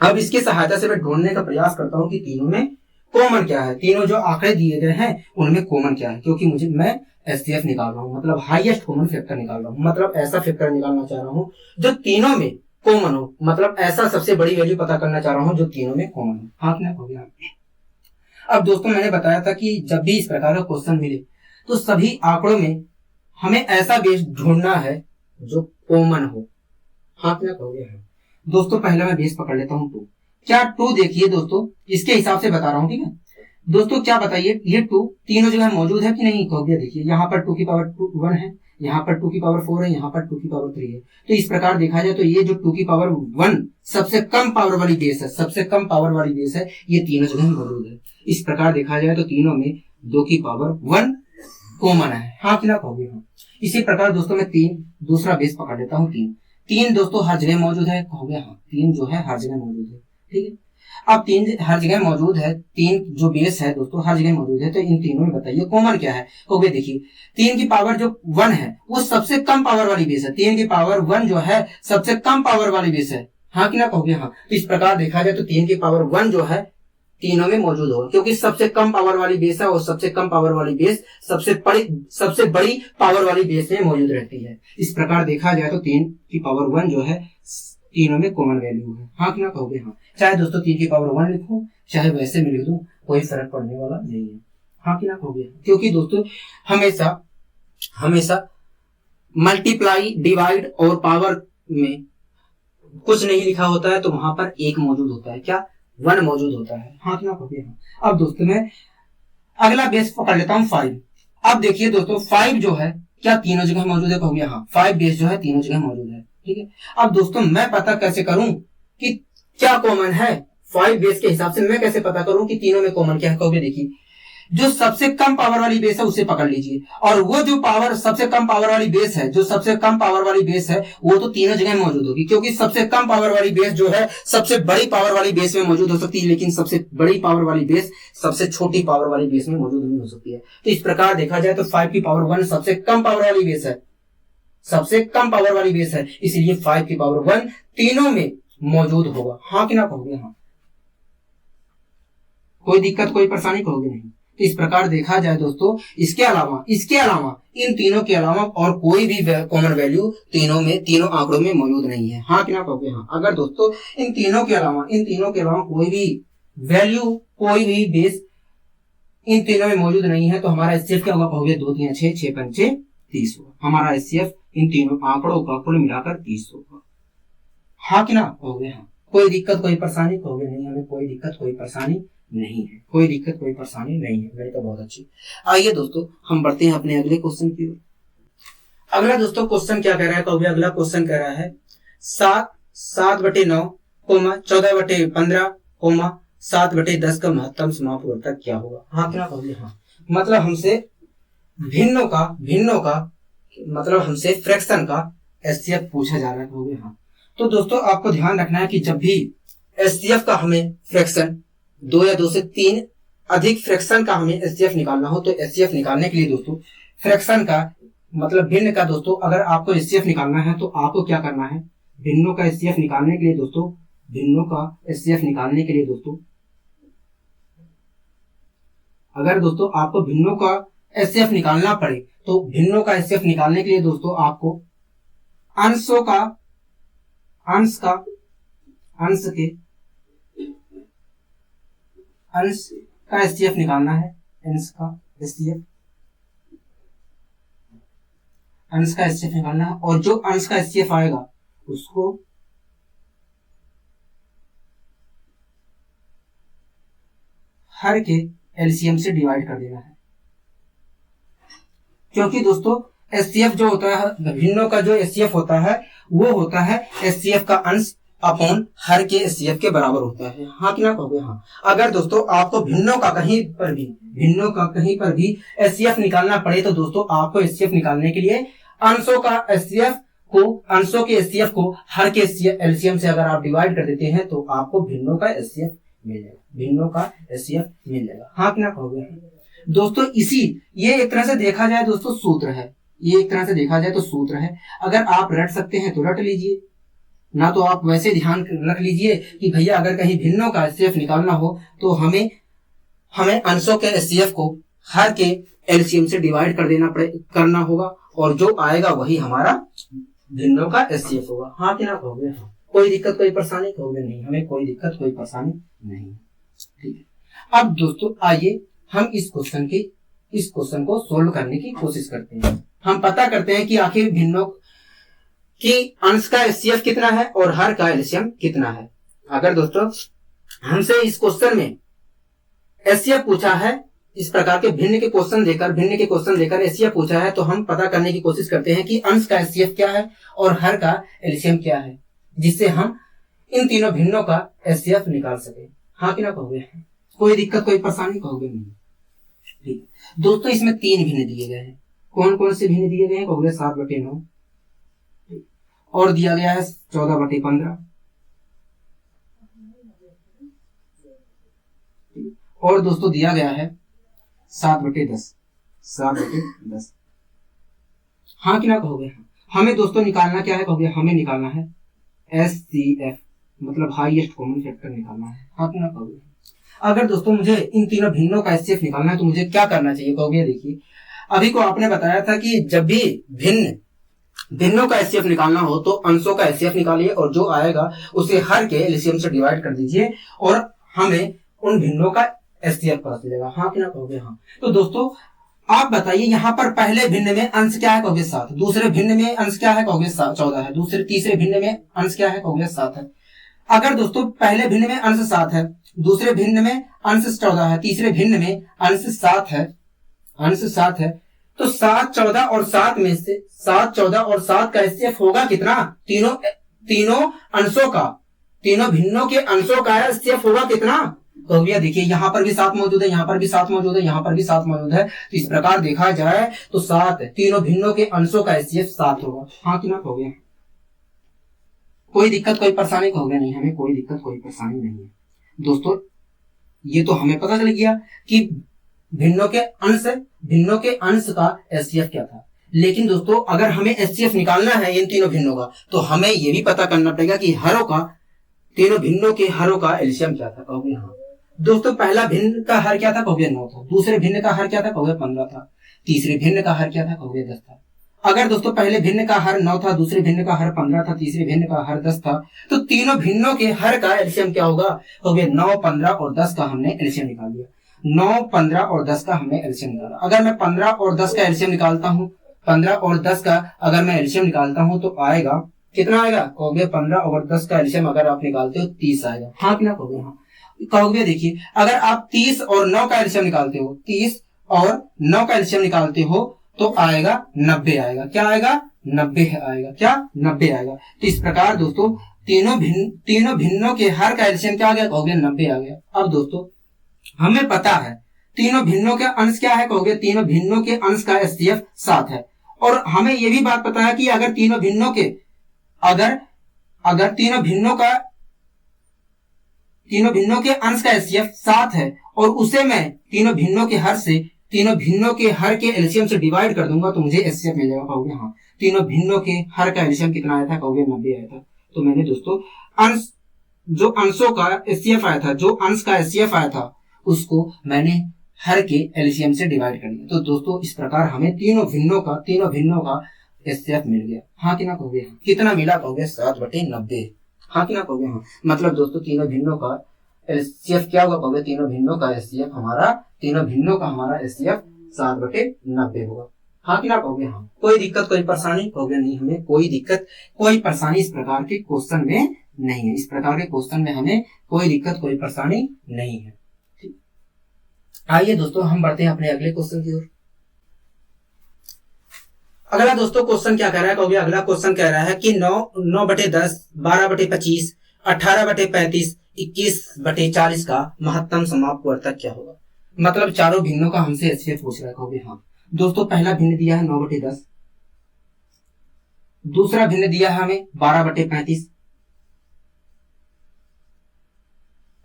अब इसकी सहायता से मैं ढूंढने का प्रयास करता हूँ कि तीनों में कॉमन क्या है, तीनों जो आंकड़े दिए गए हैं उनमें कॉमन क्या है, क्योंकि मैं एचसीएफ निकाल रहा हूँ, मतलब हाईएस्ट कॉमन फैक्टर निकाल रहा हूँ, मतलब ऐसा फैक्टर निकालना चाह रहा हूँ जो तीनों में कॉमन हो, मतलब ऐसा सबसे बड़ी वैल्यू पता करना चाह रहा हूँ जो तीनों में कॉमन हो। हाँ कि ना कहोगे हाँ। अब दोस्तों मैंने बताया था कि जब भी इस प्रकार का क्वेश्चन मिले तो सभी आंकड़ों में हमें ऐसा बेस ढूंढना है जो कॉमन हो। हाँ कि ना कहोगे हाँ। दोस्तों पहले मैं बेस पकड़ लेता हूँ 2। क्या 2 देखिए दोस्तों, इसके हिसाब से बता रहा हूँ, ठीक है दोस्तों। क्या बताइए ये 2 तीनों जगह मौजूद है कि नहीं, कहोगे देखिए यहाँ पर 2 की पावर 1 है, यहाँ पर 2 की पावर 4 है, यहाँ पर 2 की पावर 3 है। तो इस प्रकार देखा जाए तो ये जो 2 की पावर 1 सबसे कम पावर वाली बेस है, सबसे कम पावर वाली बेस है, ये तीनों जगह मौजूद है। इस प्रकार देखा जाए तो तीनों में 2 की पावर 1 कॉमन है। हाँ कि ना कहोगे हाँ। इसी प्रकार दोस्तों मैं 3 दूसरा बेस पकड़ लेता हूँ। 3 दोस्तों हर जगह मौजूद है, कहोगे हाँ। 3 जो है हर जगह मौजूद है, ठीक है। अब 3 हर जगह मौजूद है, 3 जो बेस है दोस्तों हर जगह मौजूद है, तो इन तीनों में बताइए कॉमन क्या है। कहोगे देखिए 3 की पावर जो 1 है वो सबसे कम पावर वाली बेस है, 3 की पावर 1 जो है सबसे कम पावर वाली बेस है। हाँ कि ना कहोगे हाँ। तो इस प्रकार देखा जाए तो 3 की पावर 1 जो है तीनों में मौजूद होगा, क्योंकि सबसे कम पावर वाली बेस है और सबसे कम पावर वाली बेस सबसे बड़ी पावर वाली बेस में मौजूद रहती है। इस प्रकार देखा जाए तो 3 की पावर 1 जो है तीनों में कॉमन वैल्यू है। हाँ कि ना कहोगे हाँ। चाहे दोस्तों 3 की पावर 1 लिखूं चाहे वैसे में लिख दूं, कोई फर्क पड़ने वाला नहीं है। हाँ कि ना कहोगे, क्योंकि दोस्तों हमेशा मल्टीप्लाई डिवाइड और पावर में कुछ नहीं लिखा होता है तो वहां पर एक मौजूद होता है, क्या 1 मौजूद होता है। हाँ कि ना कहोगे हाँ। अब दोस्तों मैं अगला बेस पकड़ लेता हूँ 5। अब देखिए दोस्तों 5 जो है क्या तीनों जगह मौजूद है, कहोगे हाँ। 5 बेस जो है तीनों जगह मौजूद है, ठीक है। अब दोस्तों मैं पता कैसे करूं कि क्या कॉमन है, 5 बेस के हिसाब से मैं कैसे पता करूं कि तीनों में कॉमन क्या है। कहोगे देखिए जो सबसे कम पावर वाली बेस है उसे पकड़ लीजिए, और वो जो पावर सबसे कम पावर वाली बेस है, जो सबसे कम पावर वाली बेस है वो तो तीनों जगह मौजूद होगी, क्योंकि सबसे कम पावर वाली बेस जो है सबसे बड़ी पावर वाली बेस में मौजूद हो सकती है, लेकिन सबसे बड़ी पावर वाली बेस सबसे छोटी पावर वाली बेस में मौजूद नहीं हो सकती है। तो इस प्रकार देखा जाए तो 5 की पावर 1 सबसे कम पावर वाली बेस है, सबसे कम पावर वाली बेस है, इसलिए 5 की पावर 1 तीनों में मौजूद होगा। हाँ कि ना कहोगे हाँ। कोई दिक्कत कोई परेशानी कहोगे नहीं। तो इस प्रकार देखा जाए दोस्तों इसके अलावा इन तीनों के अलावा और कोई भी कॉमन वैल्यू तीनों आंकड़ों में मौजूद नहीं है। हाँ कि ना कहोगे हाँ। अगर दोस्तों इन तीनों के अलावा कोई भी वैल्यू, कोई भी बेस इन तीनों में मौजूद नहीं है तो हमारा एचसीएफ क्या होगा, कहोगे 2 3 6 6 5 30 होगा। हमारा एचसीएफ इन तीनों आंकड़ों का कुल मिलाकर 30 होगा। हाँ कि ना कहोगे हाँ। कोई दिक्कत कोई परेशानी कहोगे नहीं, हमें कोई दिक्कत कोई परेशानी नहीं है, कोई दिक्कत कोई परेशानी नहीं है। मेरे तो बहुत अच्छी। आइए दोस्तों हम बढ़ते हैं अपने अगले क्वेश्चन की ओर। अगला दोस्तों क्वेश्चन क्या कह रहा है, कहोगे अगला क्वेश्चन कह रहा है 7/9 14/15, 7/10 का महत्तम समापवर्तक क्या होगा? हाँ क्या कहोगे? हाँ मतलब हमसे भिन्नों का मतलब हमसे फ्रैक्शन का एचसीएफ पूछा जा रहा है। कहोगे हाँ। तो दोस्तों आपको ध्यान रखना है कि जब भी एचसीएफ का हमें फ्रैक्शन 2 या 2 से 3 अधिक फ्रैक्शन का हमें एचसीएफ निकालना हो, तो एचसीएफ निकालने के लिए दोस्तों फ्रैक्शन का मतलब भिन्न का दोस्तों अगर आपको एचसीएफ निकालना है तो आपको क्या करना है? भिन्नों का एचसीएफ निकालने के लिए दोस्तों अगर दोस्तों आपको भिन्नों का एचसीएफ निकालना पड़े तो भिन्नों का एचसीएफ निकालने के लिए दोस्तों आपको अंश का एचसीएफ निकालना है। अंश का एचसीएफ निकालना है और जो अंश का एचसीएफ आएगा उसको हर के एलसीएम से डिवाइड कर देना है, क्योंकि दोस्तों एचसीएफ जो होता है भिन्नों का जो एचसीएफ होता है वो होता है एचसीएफ का अंश अपॉन हर के एचसीएफ के बराबर होता है। हाँ कि ना कहोगे? हाँ। अगर दोस्तों आपको भिन्नों का कहीं पर भी एचसीएफ निकालना पड़े तो दोस्तों आपको एचसीएफ निकालने के लिए अंशों के एचसीएफ को हर के एलसीएम से अगर आप डिवाइड कर देते हैं तो आपको भिन्नों का एचसीएफ मिल जाएगा। हाँ कि ना कहोगे? दोस्तों ये एक तरह से देखा जाए दोस्तों सूत्र है। अगर आप रट सकते हैं तो रट लीजिए, ना तो आप वैसे ध्यान रख लीजिए कि भैया अगर कहीं भिन्नों का एचसीएफ निकालना हो तो हमें अंशों के एचसीएफ को हर के एलसीएम से डिवाइड करना होगा और जो आएगा वही हमारा भिन्नों का एचसीएफ होगा। हाँ कि ना कहोगे? हाँ। कोई दिक्कत कोई परेशानी? कहोगे नहीं, हमें कोई दिक्कत कोई परेशानी नहीं। ठीक है, अब दोस्तों आइए हम इस क्वेश्चन को सोल्व करने की कोशिश करते हैं। हम पता करते हैं कि आखिर भिन्नों की अंश का एचसीएफ कितना है और हर का एलसीएम कितना है। अगर दोस्तों हमसे इस क्वेश्चन में एचसीएफ पूछा है, इस प्रकार के भिन्न के क्वेश्चन देकर एचसीएफ पूछा है, तो हम पता करने की कोशिश करते हैं कि अंश का एचसीएफ क्या है और हर का एलसीएम क्या है, जिससे हम इन तीनों भिन्नों का एचसीएफ निकाल सके। हाँ कि ना कहोगे? कोई दिक्कत कोई परेशानी? कहोगे नहीं। ठीक दोस्तों इसमें 3 भिन्न दिए गए हैं। कौन कौन से भिन्न दिए गए हैं? कहोगे 7/9 और दिया गया है 14/15 और दोस्तों दिया गया है 7/10। हाँ कि ना कहोगे? हमें दोस्तों निकालना क्या है? कहोगे हमें निकालना है एचसीएफ मतलब हाईएस्ट कॉमन फैक्टर निकालना है। हाँ कि ना कहोगे? अगर दोस्तों मुझे इन तीनों भिन्नों का एचसीएफ निकालना है तो मुझे क्या करना चाहिए? कहोगे देखिए अभी को आपने बताया था कि जब भी भिन्नों का एचसीएफ निकालना हो तो अंशों का एचसीएफ निकालिए और जो आएगा उसे हर के एलसीएम से डिवाइड कर दीजिए और हमें उन भिन्नों का एचसीएफ पता चलेगा। हाँ कि ना कहोगे? हाँ। तो दोस्तों आप बताइए यहाँ पर पहले भिन्न में अंश क्या है? कहोगे 7। दूसरे भिन्न में अंश क्या है? कहोगे 14 है। तीसरे भिन्न में अंश क्या है? कहोगे 7 है। अगर दोस्तों पहले भिन्न में अंश 7 है, दूसरे भिन्न में अंश 14 है, तीसरे भिन्न में अंश 7 है, तो 7, 14 और 7 में से 7, 14 और 7 का एचसीएफ होगा कितना? तीनों अंशों का, तीनों भिन्नों के अंशों का एचसीएफ होगा कितना? तो भैया देखिए यहाँ पर भी 7 मौजूद है, यहाँ पर भी 7 मौजूद है, यहाँ पर भी 7 मौजूद है। तो इस प्रकार देखा जाए तो 7 तीनों भिन्नों के अंशों का एचसीएफ 7 होगा। हाँ कि ना कहोगे? कोई दिक्कत कोई परेशानी? कहोगे नहीं, हमें कोई दिक्कत कोई परेशानी नहीं है। दोस्तों ये तो हमें पता चल गया कि भिन्नों के अंश का एचसीएफ क्या था, लेकिन दोस्तों अगर हमें एचसीएफ निकालना है इन तीनों भिन्नों का तो हमें ये भी पता करना पड़ेगा कि तीनों भिन्नों के हरों का एलसीएम क्या था। कहोगे हाँ। दोस्तों पहला भिन्न का हर क्या था? कहोगे 9 था। दूसरे भिन्न का हर क्या था? कहोगे 15 था। तीसरे भिन्न का हर क्या था? कहोगे 10 था। अगर दोस्तों पहले भिन्न का हर 9 था, दूसरे भिन्न का हर 15 था, तीसरे भिन्न का हर 10 था, तो तीनों भिन्नों के हर का एलसीएम क्या होगा? कहोगे 9, 15 और 10 का हमने एलसीएम निकाल लिया। 9, 15 और 10 का हमने एलसीएम निकाला। अगर मैं 15 और 10 का एलसीएम निकालता हूँ, 15 और 10 का अगर मैं एलसीएम निकालता हूँ तो आएगा कितना आएगा? कहोगे 15 और 10 का एलसीएम अगर आप निकालते हो 30 आएगा। हाँ कि ना कहोगे? हाँ। कहोगे देखिए अगर आप 30 और 9 का एलसीएम निकालते हो, 30 और 9 का एलसीएम निकालते हो तो आएगा 90 आएगा। क्या आएगा? 90 आएगा। क्या? 90 आएगा। तो इस प्रकार दोस्तों तीनों भिन्नों के हर का एलसीएम क्या आ गया कहोगे 90 आ गया। अब दोस्तों हमें पता है तीनों भिन्नों के अंश क्या है कहोगे, तीनों भिन्नों के अंश का एचसीएफ 7 है। और हमें यह भी बात पता है कि अगर तीनों भिन्नों के अगर तीनों भिन्नों के अंश का एचसीएफ 7 है और उसे मैं तीनों भिन्नों के हर के एलसीएम से डिवाइड कर दूंगा तो मुझे एचसीएफ मिल जाएगा कहोगे हाँ। तीनों भिन्नों के हर का एलसीएम कितना आया था कहोगे 90 आया था। तो मैंने दोस्तों जो अंशों का एचसीएफ आया था, जो अंश का एचसीएफ आया था उसको मैंने हर के एलसीएम से डिवाइड कर दिया। तो दोस्तों इस प्रकार हमें तीनों भिन्नों का एचसीएफ मिल गया। हाँ कि ना कहोगे हाँ। कितना मिला कहोगे 7/90। हाँ कि ना कहोगे हाँ। मतलब दोस्तों तीनों भिन्नों का एचसीएफ क्या होगा कहोगे, तीनों भिन्नों का हमारा एचसीएफ 7/90 होगा। हाँ कि ना कहोगे हाँ। कोई दिक्कत कोई परेशानी कहोगे नहीं, हमें कोई दिक्कत कोई परेशानी इस प्रकार के क्वेश्चन में नहीं है। इस प्रकार के क्वेश्चन में हमें कोई दिक्कत कोई परेशानी नहीं है। आइए दोस्तों हम बढ़ते हैं अपने अगले क्वेश्चन की ओर। अगला दोस्तों क्वेश्चन क्या कह रहा है कहोगे, अगला क्वेश्चन कह रहा है कि 9/10, 12/25, 18/35, 21/40 का महत्तम समापवर्तक क्या होगा। मतलब चारों भिन्नों का हमसे एचसीएफ पूछ रहा है कहोगे हाँ। दोस्तों पहला भिन्न दिया है 9/10, दूसरा भिन्न दिया है हमें 12/35,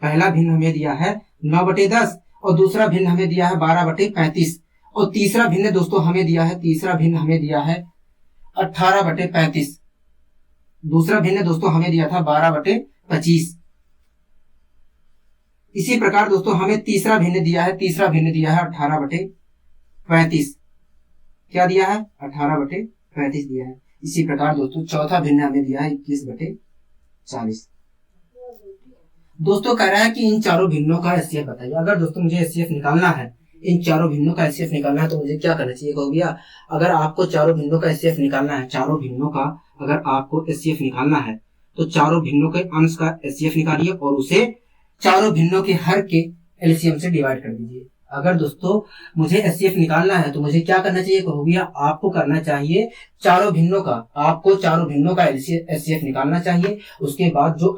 पहला भिन्न हमें दिया है 9/10 और दूसरा भिन्न हमें दिया है 12/35 और तीसरा भिन्न दोस्तों हमें दिया है 18/35। दूसरा भिन्न दोस्तों हमें दिया था 12/25। इसी प्रकार दोस्तों हमें तीसरा भिन्न दिया है 18/35। क्या दिया है 18/35 दिया है। इसी प्रकार दोस्तों चौथा भिन्न हमें दिया है 21/40। दोस्तों कह रहा है कि इन चारों भिन्नों का एचसीएफ बताइए। अगर दोस्तों मुझे एचसीएफ निकालना है, इन चारों भिन्नों का एचसीएफ निकालना है तो मुझे क्या करना चाहिए कहोगे। अगर आपको चारों भिन्नों का एचसीएफ निकालना है, अगर आपको एचसीएफ निकालना है तो चारों भिन्नों के अंश का एचसीएफ निकालिए और उसे चारों भिन्नों के हर के एलसीएम से डिवाइड कर दीजिए। अगर दोस्तों मुझे एचसीएफ निकालना है तो मुझे क्या करना चाहिए कहोगे, आपको करना चाहिए चारों भिन्नों का एचसीएफ निकालना चाहिए। उसके बाद जो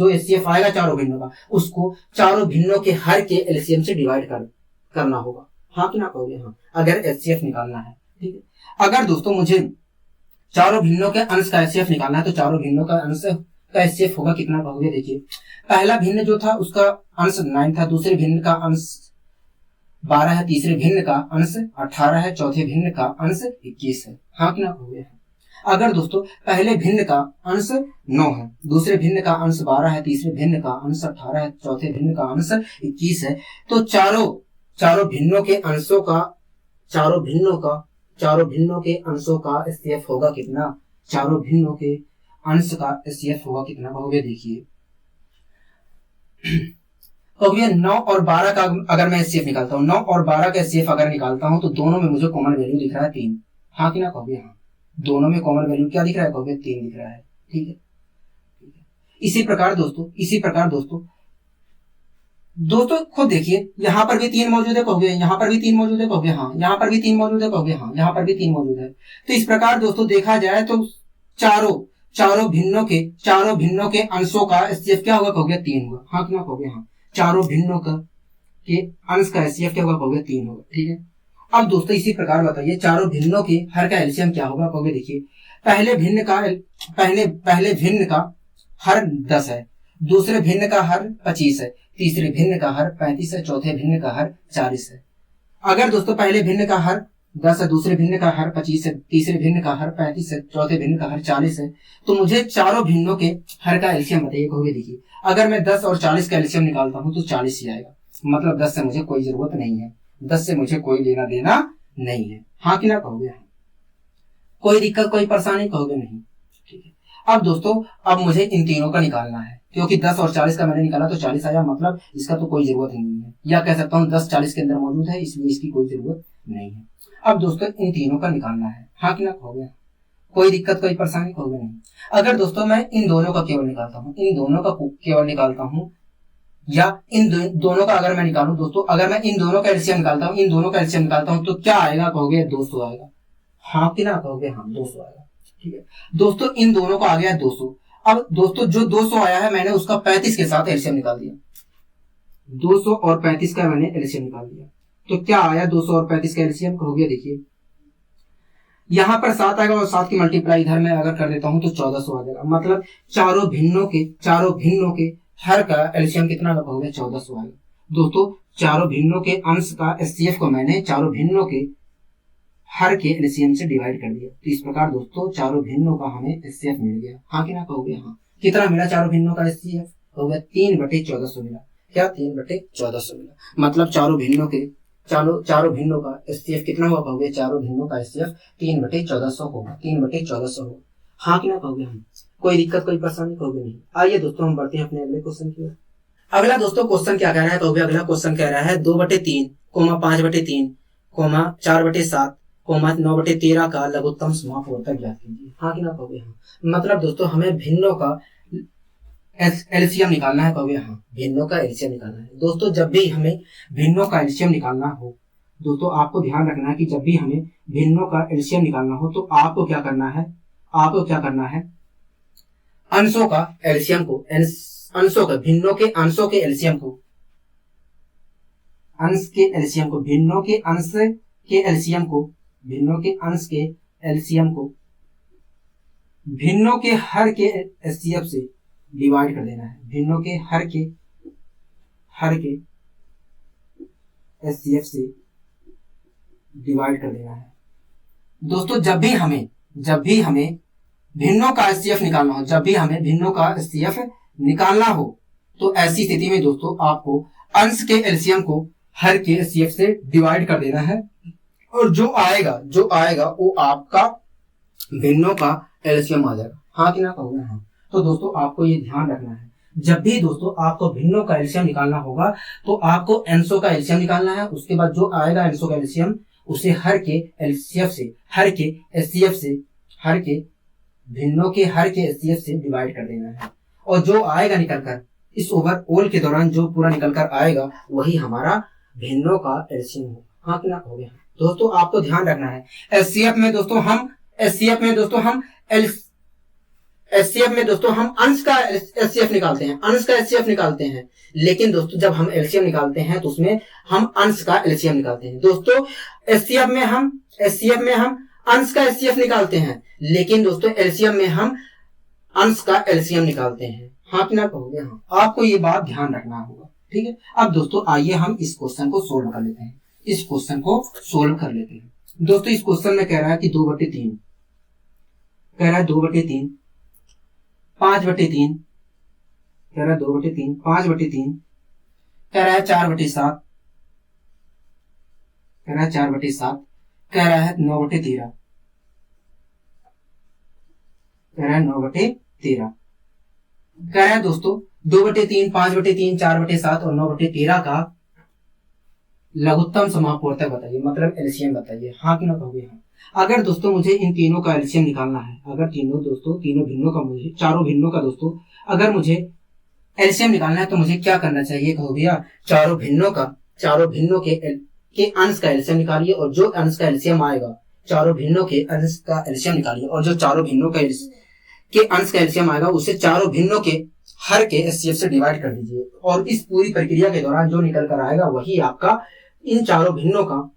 एचसीएफ आएगा चारों भिन्नों का, उसको चारों भिन्नों के हर के एलसीएम से डिवाइड करना होगा। हाँ कि ना कहोगे हाँ, अगर एचसीएफ निकालना है। ठीक है। अगर दोस्तों मुझे चारों भिन्नों के अंश का एचसीएफ निकालना है तो चारों भिन्नों का अंश का एचसीएफ होगा कितना कहोगे। देखिए पहला भिन्न जो था उसका अंश 9 था, दूसरे भिन्न का अंश 12 है, तीसरे भिन्न का अंश 18 है, चौथे भिन्न का अंश 21 है। हाँ कि ना कहोगे। अगर दोस्तों पहले भिन्न का अंश 9 है, दूसरे भिन्न का अंश 12 है, तीसरे भिन्न का अंश 18 है, चौथे भिन्न का अंश 21 है तो चारों भिन्नों के अंशों के अंशों का एचसीएफ होगा कितना, चारों भिन्नों के अंश का एचसीएफ होगा कितना कहोगे। देखिए कहोगे 9 और 12 का अगर मैं एचसीएफ निकालता हूँ, 9 और 12 का एचसीएफ अगर निकालता हूँ तो दोनों में मुझे कॉमन वैल्यू दिख रहा है 3। हाँ कि ना कहोगे हाँ। दोनों में कॉमन वैल्यू क्या दिख रहा है कहोगे 3 दिख रहा है। ठीक है। इसी प्रकार दोस्तों खुद देखिए यहाँ पर भी 3 मौजूद है कहोगे, यहाँ पर भी 3 मौजूद है कहोगे हाँ, यहाँ पर भी 3 मौजूद है कहोगे हाँ, यहाँ पर भी 3 मौजूद है। तो इस प्रकार दोस्तों देखा जाए तो चारों भिन्नों के अंशों का एचसीएफ क्या होगा कहोगे 3 होगा। हाँ कि ना कहोगे हाँ। चारों भिन्नों के अंश का एचसीएफ क्या होगा कहोगे 3 होगा। ठीक है। अब दोस्तों इसी प्रकार बताइए चारों भिन्नों के हर का एलसीएम क्या होगा कहोगे। देखिए पहले भिन्न का हर 10 है, दूसरे भिन्न का हर 25 है, तीसरे भिन्न का हर 35 है, चौथे भिन्न का हर 40 है। अगर दोस्तों पहले भिन्न का हर 10 है, दूसरे भिन्न का हर 25 है, तीसरे भिन्न का हर 35 है, चौथे भिन्न का हर 40 है तो मुझे चारों भिन्नों के हर का एलसीएम बताइए कहोगे। देखिए अगर मैं 10 और 40 का एलसीएम निकालता हूं तो 40 ही आएगा। मतलब 10 से मुझे कोई जरूरत नहीं है, 10 से मुझे कोई लेना देना नहीं है। हाँ कि ना कहोगे हाँ। कोई दिक्कत कोई परेशानी कहोगे नहीं। ठीक है। अब दोस्तों अब मुझे इन तीनों का निकालना है क्योंकि 10 और 40 का मैंने निकाला तो 40 आया, मतलब इसका तो कोई जरूरत ही नहीं है, या कह सकता हूँ 10 40 के अंदर मौजूद है इसलिए इसकी कोई जरूरत नहीं है। अब दोस्तों इन तीनों का निकालना है। हाँ कि ना कहोगे। कोई दिक्कत कोई परेशानी कहोगे नहीं। अगर दोस्तों मैं इन दोनों का केवल निकालता हूँ, या इन दोनों का अगर मैं निकालूं दोस्तों, अगर मैं इन दोनों का एलसीएम निकालता हूँ तो क्या आएगा कहोगे 200 आएगा। हाँ कि ना कहोगे हाँ 200 आएगा। ठीक है दोस्तों इन दोनों का आ गया 200। अब दोस्तों जो 200 आया है मैंने उसका 35 के साथ एलसीएम निकाल दिया, 200 और 35 का मैंने एलसीएम निकाल दिया। तो क्या आया 200 और 35 का एलसीएम हो गया, देखिए यहाँ पर 7 आएगा और 7 की मल्टीप्लाई इधर मैं अगर कर देता हूं तो 1400 आ जाएगा। मतलब चारों भिन्नों के हर का एलसीएम कितना हो गया, 1400 आएगा। दोस्तों चारों भिन्नों के अंश का एचसीएफ को मैंने चारों भिन्नों के हर के एलसीएम से डिवाइड कर दिया। तो इस प्रकार दोस्तों चारों भिन्नों का हमें एचसीएफ मिल गया। हाँ कि ना कहोगे, हाँ। कितना मिला चारों भिन्नों का एचसीएफ, हो गया 3/1400 मिला। क्या 3/1400 मिला। मतलब चारों भिन्नों का एचसीएफ कितना हुआ कहोगे, चारों भिन्नों का एचसीएफ 3/1400 होगा, 3/1400 होगा। हाँ कि ना कहोगे, हम। कोई दिक्कत कोई परेशानी कहोगे नहीं। आइए दोस्तों हम बढ़ते हैं अपने अगले क्वेश्चन की ओर। अगला दोस्तों क्वेश्चन क्या कह रहा है कहोगे, अगला क्वेश्चन कह रहा है 2/3, 5/3, 4/7, 9/13 का लघुत्तम समापवर्तक ज्ञात कीजिए। हाँ कि ना कहोगे, हाँ। मतलब दोस्तों हमें भिन्नों का एलसीएम निकालना है कहोगे, हाँ। भिन्नों का एलसीएम निकालना है। दोस्तों जब भी हमें भिन्नों का एलसीएम निकालना हो, दोस्तों आपको ध्यान रखना है कि जब भी हमें भिन्नों का एलसीएम निकालना हो तो आपको क्या करना है, अंशों का एलसीएम को, अंशों का भिन्नों के अंशों के एलसीएम को, अंश के एलसीएम को, भिन्नों के अंश के एलसीएम को, भिन्नों के अंश के एलसीएम को भिन्नों के हर के एचसीएफ से डिवाइड कर देना है। भिन्नों के हर के एचसीएफ से डिवाइड कर देना है। दोस्तों जब भी हमें भिन्नों का एचसीएफ निकालना हो, जब भी हमें भिन्नों का एचसीएफ निकालना हो तो ऐसी स्थिति में दोस्तों आपको अंश के एलसीएम को हर के एचसीएफ से डिवाइड कर देना है और जो आएगा वो आपका भिन्नों का एलसीएम आ जाएगा। हाँ कि ना कहोगे, हाँ। तो दोस्तों आपको ये ध्यान रखना है, जब भी दोस्तों आपको भिन्नों का एलसीएम निकालना होगा तो आपको अंशों का एलसीएम निकालना है। उसके बाद जो आएगा अंशों का एलसीएम उसे हर के एलसीएफ से, हर के एचसीएफ से, हर के भिन्नों के हर के एचसीएफ से डिवाइड कर देना है। और जो आएगा निकलकर इस ओवरऑल के दौरान जो पूरा निकलकर आएगा वही हमारा भिन्नों का एलसीएम होगा। हाँ कि ना कहोगे, हाँ। दोस्तों आपको ध्यान रखना है एचसीएफ में दोस्तों हम अंश का एचसीएफ निकालते हैं, लेकिन दोस्तों जब हम एलसीएम निकालते हैं तो उसमें हम अंश का एलसीएम निकालते हैं। दोस्तों एचसीएफ में हम अंश का एचसीएफ निकालते हैं, लेकिन दोस्तों एलसीएम में हम अंश का एलसीएम निकालते हैं। हाँ कि ना कहोगे, हाँ। आपको ये बात ध्यान रखना होगा, ठीक है। अब दोस्तों आइए हम इस क्वेश्चन को सोल्व कर लेते हैं। दोस्तों इस क्वेश्चन में कह रहा है कि 2/3, कह रहा है 2/3, 5/3, कह रहा है 2/3, 5/3, कह रहा है 4/7, कह रहा है 4/7, कह रहा है 9/13, कह रहा है 9/13, कह रहा है दोस्तों 2/3, 5/3, 4/7 और 9/13 का लघुत्तम समापवर्तक बताइए, मतलब एलसीएम बताइए। हाँ कि ना कहोगे, हाँ। अगर दोस्तों मुझे इन तीनों का एलसीएम निकालना है, अगर तीनों भिन्नों का मुझे, चारों भिन्नों का दोस्तों अगर मुझे एलसीएम निकालना है तो मुझे क्या करना चाहिए कहोगे, या चारों भिन्नों के अंश का एलसीएम निकालिए और जो अंश का एलसीएम आएगा, चारों भिन्नों के अंश का एलसीएम निकालिए और जो चारों भिन्नों के अंश का एलसीएम आएगा उसे चारों भिन्नों के हर के एचसीएफ से डिवाइड कर दीजिए और इस पूरी प्रक्रिया के दौरान जो निकल कर आएगा वही आपका इन चारों भिन्नों का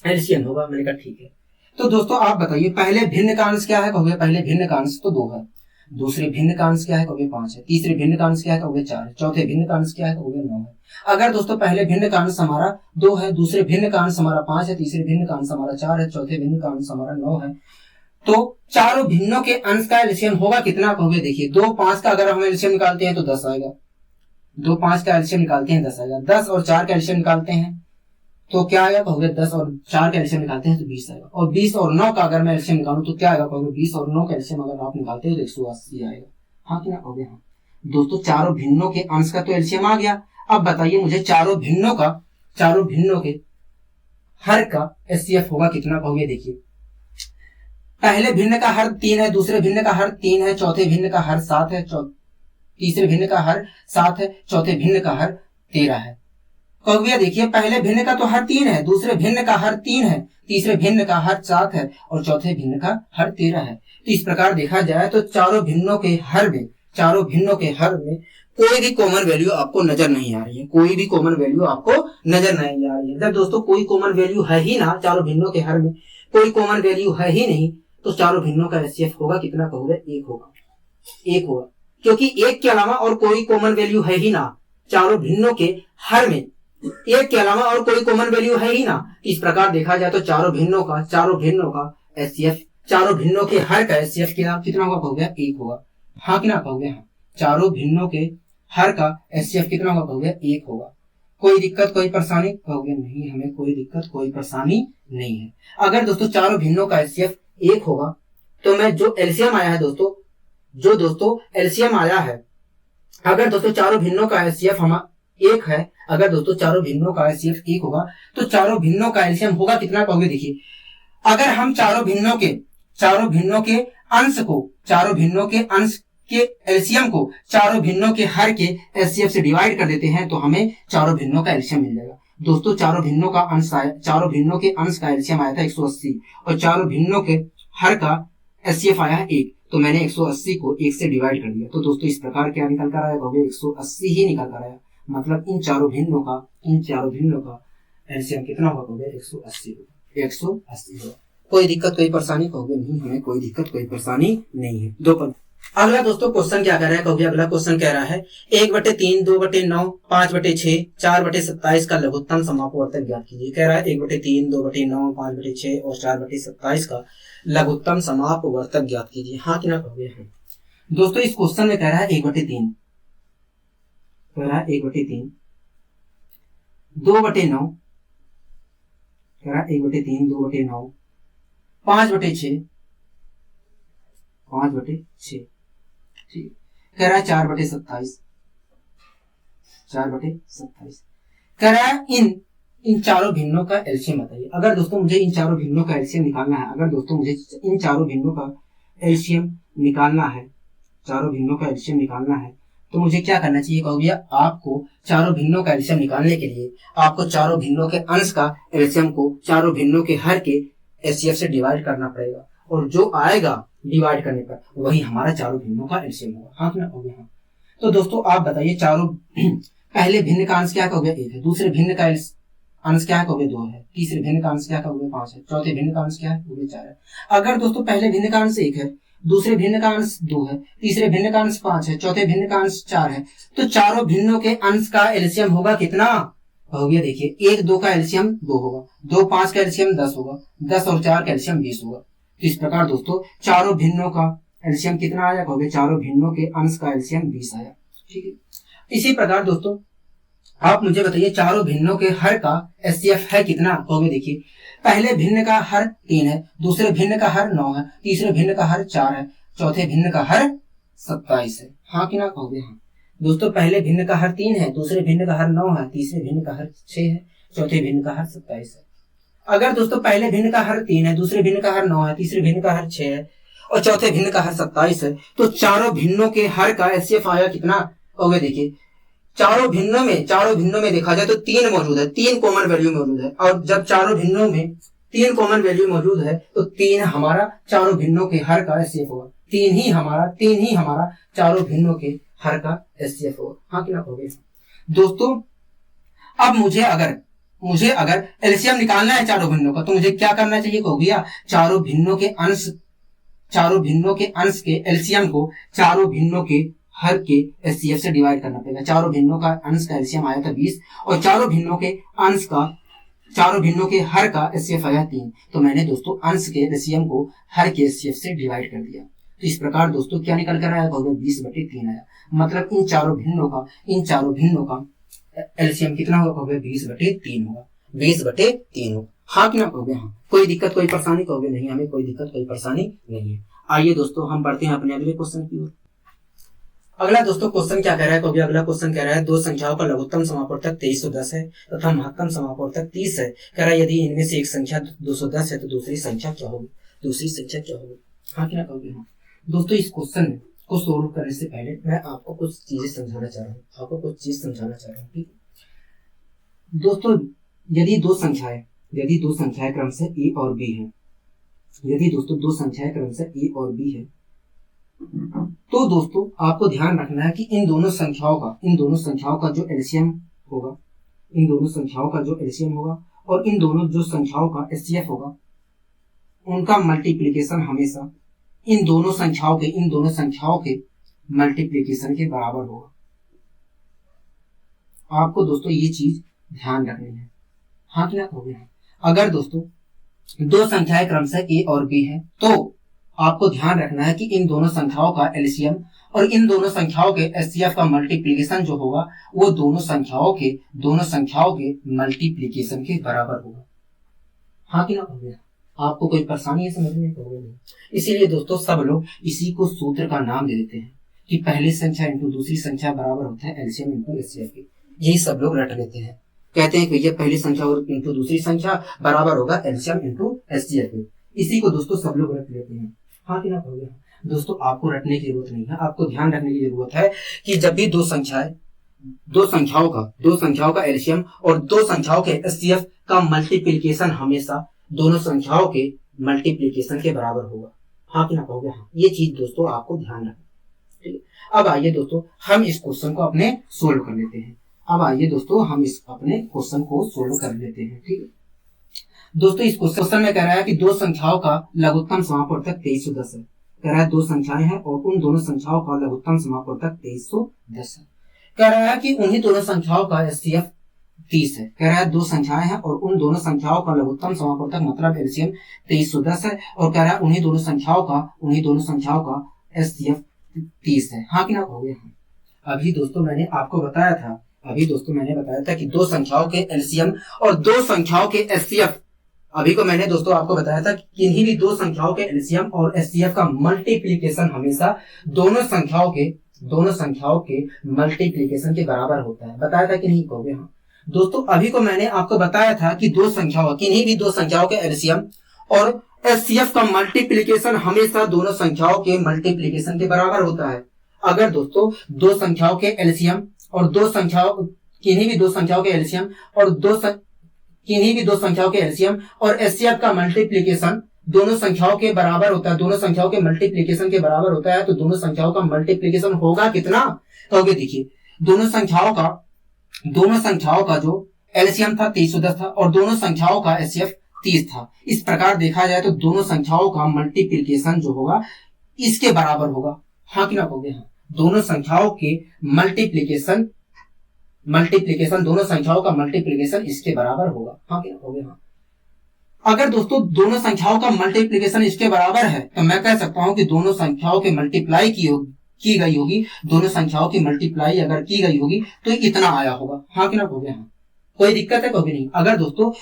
एलसीएम होगा। मैंने कहा ठीक है। तो दोस्तों आप बताइए पहले भिन्न का अंश क्या है कहोगे, पहले भिन्न का अंश तो 2 है, दूसरे भिन्न का अंश क्या है कहोगे 5 है, तीसरे भिन्न का अंश क्या है कहोगे 4 है, चौथे भिन्न का अंश क्या है कहोगे 9 है। अगर दोस्तों पहले भिन्न का अंश हमारा 2 है, दूसरे भिन्न का अंश हमारा 5 है, तीसरे भिन्न का अंश हमारा 4 है, चौथे भिन्न का अंश हमारा 9 है, तो चारों भिन्नों के अंश का एलसीएम होगा कितना कहोगे। देखिए 2, 5 का अगर हम एलसीएम निकालते हैं तो 10 आएगा, 2, 5 का एलसीएम निकालते हैं 10 आएगा, 10 और 4 का एलसीएम निकालते हैं तो क्या आएगा कहोगे, 10 और 4 का एलसीएम निकालते हैं तो 20 आएगा, और 20 और 9 का अगर मैं एलसीएम निकालूं तो क्या आएगा कहोगे, 20 और 9 का एलसीएम अगर आप निकालते हो तो 180 आएगा। हाँ कि ना कहोगे, हाँ। दोस्तों चारों भिन्नों के अंश का तो एलसीएम आ गया। अब बताइए मुझे चारों भिन्नों के हर का एचसीएफ होगा कितना कहोगे। देखिए पहले भिन्न का हर 3 है, दूसरे भिन्न का हर 3 है, चौथे भिन्न का हर 7 है, तीसरे भिन्न का हर 7 है, चौथे भिन्न का हर 13 है। कहोगे देखिए पहले भिन्न का तो हर 3 है, दूसरे भिन्न का हर 3 है, तीसरे भिन्न का हर 7 है और चौथे भिन्न का हर 13 है। तो इस प्रकार देखा जाए तो चारों भिन्नों के हर में चारों भिन्नों के हर में कोई भी कॉमन वैल्यू आपको नजर नहीं आ रही है, कोई भी कॉमन वैल्यू आपको नजर नहीं आ रही है। जब दोस्तों कोई कॉमन वैल्यू है ही ना, चारों भिन्नों के हर में कोई कॉमन वैल्यू है ही नहीं, तो चारों भिन्नों का एचसीएफ होगा कितना कहोगे? 1 होगा, 1 होगा, क्योंकि 1 के अलावा और कोई कॉमन वैल्यू है ही ना। चारों भिन्नों के हर में 1 के अलावा और कोई कॉमन वैल्यू है ही ना। इस प्रकार देखा जाए तो चारों भिन्नों का एचसीएफ, चारों भिन्नों के हर का एचसीएफ कितना होगा कहोगे? 1 होगा। हाँ कि ना कहोगे? हाँ। चारों भिन्नों के हर का एचसीएफ कितना होगा कहोगे? 1 होगा। कोई दिक्कत कोई परेशानी कहोगे? नहीं, हमें कोई दिक्कत कोई परेशानी नहीं है। अगर दोस्तों चारों भिन्नों का एचसीएफ 1 होगा तो मैं जो एलसीएम आया है दोस्तों, जो दोस्तों एलसीएम आया है, अगर दोस्तों चारों भिन्नों का एचसीएफ हम 1 है, अगर दोस्तों चारों भिन्नों का एचसीएफ 1 होगा तो चारों भिन्नों का एलसीएम होगा कितना कहोगे? देखिए, अगर हम चारों भिन्नों के अंश के एलसीएम को चारों भिन्नों के हर के एचसीएफ से डिवाइड कर देते हैं तो हमें चारों भिन्नों का एलसीएम मिल जाएगा। दोस्तों चारों भिन्नों के अंश का एलसीएम आया था 180 और चारों भिन्नों के हर का एचसीएफ आया है 1, तो मैंने 180 को 1 से डिवाइड कर दिया। तो दोस्तों इस प्रकार क्या निकल कर आया कहोगे? 180 ही निकल कर आया। मतलब इन चारों भिन्नों का एलसीएम कितना होगा कहोगे? 180 होगा। कोई दिक्कत कोई परेशानी कहोगे? नहीं, हमें कोई दिक्कत कोई परेशानी नहीं है। 2 पर अगला दोस्तों क्वेश्चन क्या कह रहा है कहोगे? अगला क्वेश्चन कह रहा है 1/3, 2/9, 5/6, 4/27 का लघुत्तम समापवर्तक ज्ञात कीजिए। कह रहा है 1/3, 2/9, 5/6 और 4/27 का लघुत्तम समापवर्तक ज्ञात कीजिए। हाँ कि ना कहोगे? हाँ। दोस्तों इस क्वेश्चन में कह रहा है 1/3, कह रहा है 1/3, 2/9, कह रहा है 1/3, 2/9, 5/6, 5/6, ठीक, कह रहा है 4/27, 4/27, कह रहा है इन चारों भिन्नों का एलसीएम बताइए। अगर दोस्तों मुझे इन चारों भिन्नों का एलसीएम निकालना है, अगर दोस्तों मुझे इन चारों भिन्नों का एलसीएम निकालना है, चारों भिन्नों का एलसीएम निकालना है, तो मुझे क्या करना चाहिए कहोगे? आपको चारों भिन्नों का एलसीएम निकालने के लिए आपको चारों भिन्नों के अंश का एलसीएम को चारों भिन्नों के हर के एचसीएफ से डिवाइड करना पड़ेगा, और जो आएगा डिवाइड करने पर वही हमारा चारों भिन्नों का एलसीएम होगा। हाँ कि ना कहोगे? हाँ। तो दोस्तों आप बताइए, चारों पहले भिन्न का अंश क्या कहोगे? 1 है, दूसरे भिन्न का अंश क्या कहोगे? 2 है, तीसरे भिन्न का अंश क्या कहोगे? 5 है, चौथे भिन्न का अंश क्या है? 4 है। अगर दोस्तों पहले भिन्न का अंश 1 है, दूसरे भिन्न का अंश 2 है, तीसरे भिन्न का अंश 5 है, चौथे भिन्न का अंश 4 है, तो चारों भिन्नों के अंश का एलसीएम होगा कितना कहोगे? देखिए, 1 2 का एलसीएम 2 होगा, 2 5 का एलसीएम 10 होगा, 10 और 4 का एलसीएम 20 होगा। तो इस प्रकार दोस्तों चारों भिन्नों का एलसीएम कितना आया कहोगे? चारों भिन्नों के अंश का एलसीएम 20 आया। ठीक है, इसी प्रकार दोस्तों आप मुझे बताइए चारों भिन्नों के हर का एचसीएफ है कितना कहोगे? देखिए, पहले भिन्न का हर 3 है, दूसरे भिन्न का हर 9 है, तीसरे भिन्न का हर 4 है, चौथे भिन्न का हर 27 है। हाँ कि ना कहोगे? हाँ। दोस्तों पहले भिन्न का हर 3 है, दूसरे भिन्न का हर 9 है, तीसरे भिन्न का हर 6 है, चौथे भिन्न का हर 27 है। अगर दोस्तों पहले भिन्न का हर 3 है, दूसरे भिन्न का हर 9 है, तीसरे भिन्न का हर 6 है और चौथे भिन्न का हर 27 है, तो चारों भिन्नों के हर का एचसीएफ आया कितना कहोगे? देखिए, चारों भिन्नों में देखा जाए तो 3 मौजूद है, 3 कॉमन वैल्यू मौजूद है, और जब चारों भिन्नों में 3 कॉमन वैल्यू मौजूद है तो 3 हमारा चारों भिन्नों के हर का एचसीएफ होगा। 3 ही हमारा चारों भिन्नों के हर का एचसीएफ होगा। हाँ कि ना कहोगे? दोस्तों अब मुझे अगर एलसीएम निकालना है चारों भिन्नों का, तो मुझे क्या करना चाहिए कहोगे? चारों भिन्नों के अंश के एलसीएम को चारों भिन्नों के हर के एचसीएफ से डिवाइड करना पड़ेगा। चारों भिन्नों का अंश का एलसीएम आया था 20 और चारों भिन्नों के हर का एचसीएफ आया 3, तो मैंने दोस्तों अंश के एलसीएम को हर के एचसीएफ से डिवाइड कर दिया। तो इस प्रकार दोस्तों क्या निकल कर आया कहोगे? 20/3 आया। मतलब इन चारों भिन्नों का एलसीएम कितना होगा कहोगे? 20/3 होगा, 20/3 होगा। हाँ कि ना कहोगे? हाँ। कोई दिक्कत कोई परेशानी कहोगे? नहीं, हमें कोई दिक्कत कोई परेशानी नहीं है। आइए दोस्तों हम बढ़ते हैं अपने अगले क्वेश्चन की ओर। अगला दोस्तों क्वेश्चन क्या कह रहा है कहोगे? अगला क्वेश्चन कह रहा है 2 संख्याओं का लघुत्तम समापवर्तक 2310 है तथा महत्तम समापवर्तक 30 है। कह रहा है यदि इनमें से एक संख्या 210 है तो दूसरी संख्या क्या होगी? हाँ कि ना कहोगे? हाँ। दोस्तों इस क्वेश्चन को सोल्व करने से पहले मैं आपको कुछ चीजें समझाना चाह रहा हूँ। ठीक है दोस्तों, यदि दो संख्याएं क्रमशः ए और बी है, यदि दोस्तों 2 संख्याएं क्रमशः ए और बी है, तो दोस्तों आपको ध्यान रखना है कि इन दोनों संख्याओं का जो एलसीएम होगा, इन दोनों संख्याओं का जो एलसीएम होगा और इन दोनों जो संख्याओं का एचसीएफ होगा, उनका मल्टीप्लिकेशन हमेशा इन दोनों संख्याओं के मल्टीप्लिकेशन के बराबर होगा। आपको दोस्तों ये चीज ध्यान रखनी है। हाँ क्या हो गया? अगर दोस्तों दो संख्याएं क्रमशः ए और बी है तो आपको ध्यान रखना है कि इन दोनों संख्याओं का एलसीएम और इन दोनों संख्याओं के एचसीएफ का मल्टीप्लिकेशन जो होगा वो दोनों संख्याओं के मल्टीप्लिकेशन के बराबर होगा। हाँ कि ना हो गया? आपको कोई परेशानी है समझने में? नहीं। इसीलिए दोस्तों सब लोग इसी को सूत्र का नाम दे देते हैं कि पहली संख्या इंटू दूसरी संख्या बराबर होता है एलसीएम इंटू एचसीएफ के। यही सब लोग रट लेते हैं, कहते हैं कि भैया पहली संख्या और इंटू दूसरी संख्या बराबर होगा एलसीएम इंटू एचसीएफ के। इसी को दोस्तों सब लोग रट लेते हैं। हाँ कि ना हो गया? दोस्तों आपको रटने की जरूरत नहीं है, आपको ध्यान रखने की जरूरत है कि जब भी दो संख्याओं का एलसीएम और दो संख्याओं के एचसीएफ का मल्टीप्लिकेशन हमेशा दोनों संख्याओं के मल्टीप्लिकेशन के बराबर होगा। हाँ कि ना हो गया? ये चीज दोस्तों आपको ध्यान रखना। ठीक है, अब आइए दोस्तों हम इस क्वेश्चन को अपने सोल्व कर लेते हैं। ठीक है दोस्तों, इस क्वेश्चन में कह रहा है कि दो संख्याओं का लघुत्तम समापवर्तक 2310 है। कह रहा है दो संख्याएं हैं और उन दोनों संख्याओं का लघुत्तम समापवर्तक 2310 है। कह रहा है कि उन्हीं दोनों संख्याओं का एचसीएफ 30 है। कह रहा है दो संख्याएं हैं और उन दोनों संख्याओं का लघुत्तम समापवर्तक मतलब एलसीएम 2310 है और कह रहा है उन्हीं दोनों संख्याओं का एचसीएफ 30 है। हाँ कि ना हो गया? अभी दोस्तों मैंने बताया था कि दो संख्याओं के एलसीएम और दो संख्याओं के एचसीएफ, अभी को मैंने दोस्तों आपको बताया था कि किन्हीं भी दो संख्याओं के एलसीएम और एचसीएफ का मल्टीप्लिकेशन हमेशा दोनों संख्याओं के मल्टीप्लिकेशन के बराबर होता है। बताया था कि नहीं कहोगे? हाँ दोस्तों, अभी को मैंने आपको बताया था कि किन्हीं भी दो संख्याओं के एलसीएम और एचसीएफ का मल्टीप्लिकेशन हमेशा दोनों संख्याओं के मल्टीप्लिकेशन के बराबर होता है। अगर दोस्तों दो संख्याओं के एलसीएम और किन्हीं भी दो संख्याओं के एलसीएम और एचसीएफ का मल्टीप्लिकेशन दोनों संख्याओं के बराबर होता है, दोनों संख्याओं के मल्टीप्लिकेशन के बराबर होता है, तो दोनों संख्याओं का मल्टीप्लिकेशन होगा कितना? कहोगे देखिए, दोनों संख्याओं का जो एलसीएम था 2310 था और दोनों संख्याओं का एचसीएफ 30 था। इस प्रकार देखा जाए तो दोनों संख्याओं का मल्टीप्लिकेशन जो होगा इसके बराबर होगा। हाँ कि ना कहोगे? हाँ, दोनों संख्याओं के मल्टीप्लिकेशन दोनों संख्याओं का मल्टीप्लिकेशन इसके बराबर होगा। हाँ कि ना कहोगे? हाँ, अगर दोस्तों दोनों संख्याओं का मल्टीप्लिकेशन इसके बराबर है तो मैं कह सकता हूं कि दोनों संख्याओं के मल्टीप्लाई की गई होगी, दोनों संख्याओं की मल्टीप्लाई अगर की गई होगी तो इतना आया होगा। हाँ कि ना कहोगे? हाँ, कोई दिक्कत है? कहोगे नहीं। अगर दोस्तों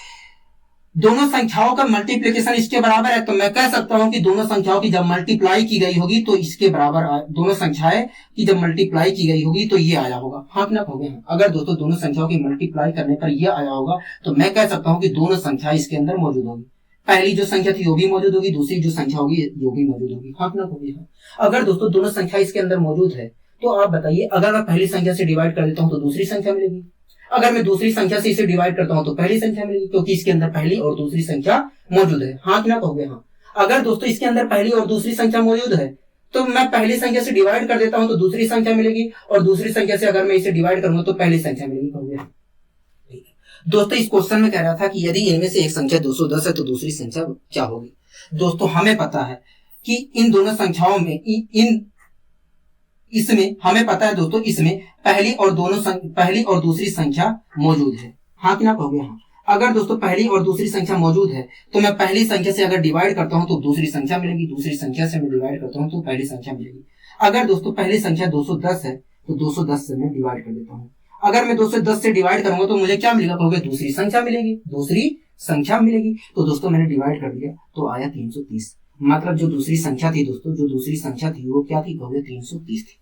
दोनों संख्याओं का मल्टीप्लिकेशन इसके बराबर है तो मैं कह सकता हूं कि दोनों संख्याओं की जब मल्टीप्लाई की गई होगी तो इसके बराबर दोनों संख्याएं की जब मल्टीप्लाई की गई होगी तो ये आया होगा। हाँ कि ना कहोगे? अगर दोस्तों दोनों संख्याओं की मल्टीप्लाई करने पर ये आया होगा तो मैं कह सकता हूं कि दोनों संख्याएं इसके अंदर मौजूद होगी। पहली जो संख्या थी वो भी मौजूद होगी, दूसरी जो संख्या होगी वो भी मौजूद होगी। हाँ कि ना कहोगे? अगर दोस्तों दोनों संख्या इसके अंदर मौजूद है तो आप बताइए, अगर मैं पहली संख्या से डिवाइड कर देता हूं तो दूसरी संख्या मिलेगी, अगर मैं दूसरी संख्या से इसे डिवाइड करता हूं तो पहली संख्या मिलेगी, क्योंकि इसके अंदर पहली और दूसरी संख्या मौजूद है। हाँ कि ना कहोगे? हाँ, अगर दोस्तों इसके अंदर पहली और दूसरी संख्या मौजूद है तो मैं पहली संख्या से डिवाइड कर देता हूं तो दूसरी संख्या मिलेगी और दूसरी संख्या से अगर मैं इसे डिवाइड करूंगा तो पहली संख्या मिलेगी। कहोगे? दोस्तों इस क्वेश्चन में कह रहा था कि यदि इनमें से एक संख्या 210 है तो दूसरी संख्या क्या होगी? दोस्तों हमें पता है कि इन दोनों संख्याओं में इसमें हमें पता है दोस्तों, इसमें पहली और दूसरी संख्या मौजूद है। हाँ कि ना कहोगे? हाँ, अगर दोस्तों पहली और दूसरी संख्या मौजूद है तो मैं पहली संख्या से अगर डिवाइड करता हूं तो दूसरी संख्या मिलेगी, दूसरी संख्या से मैं डिवाइड करता हूं तो पहली संख्या मिलेगी। अगर दोस्तों पहली संख्या 210 है तो 210 से मैं डिवाइड कर देता हूं, अगर मैं 210 से डिवाइड करूंगा तो मुझे क्या मिलेगा? कहोगे दूसरी संख्या मिलेगी। तो दोस्तों मैंने डिवाइड कर दिया तो आया 330। मतलब जो दूसरी संख्या थी दोस्तों, वो क्या थी? कहोगे 330 थी।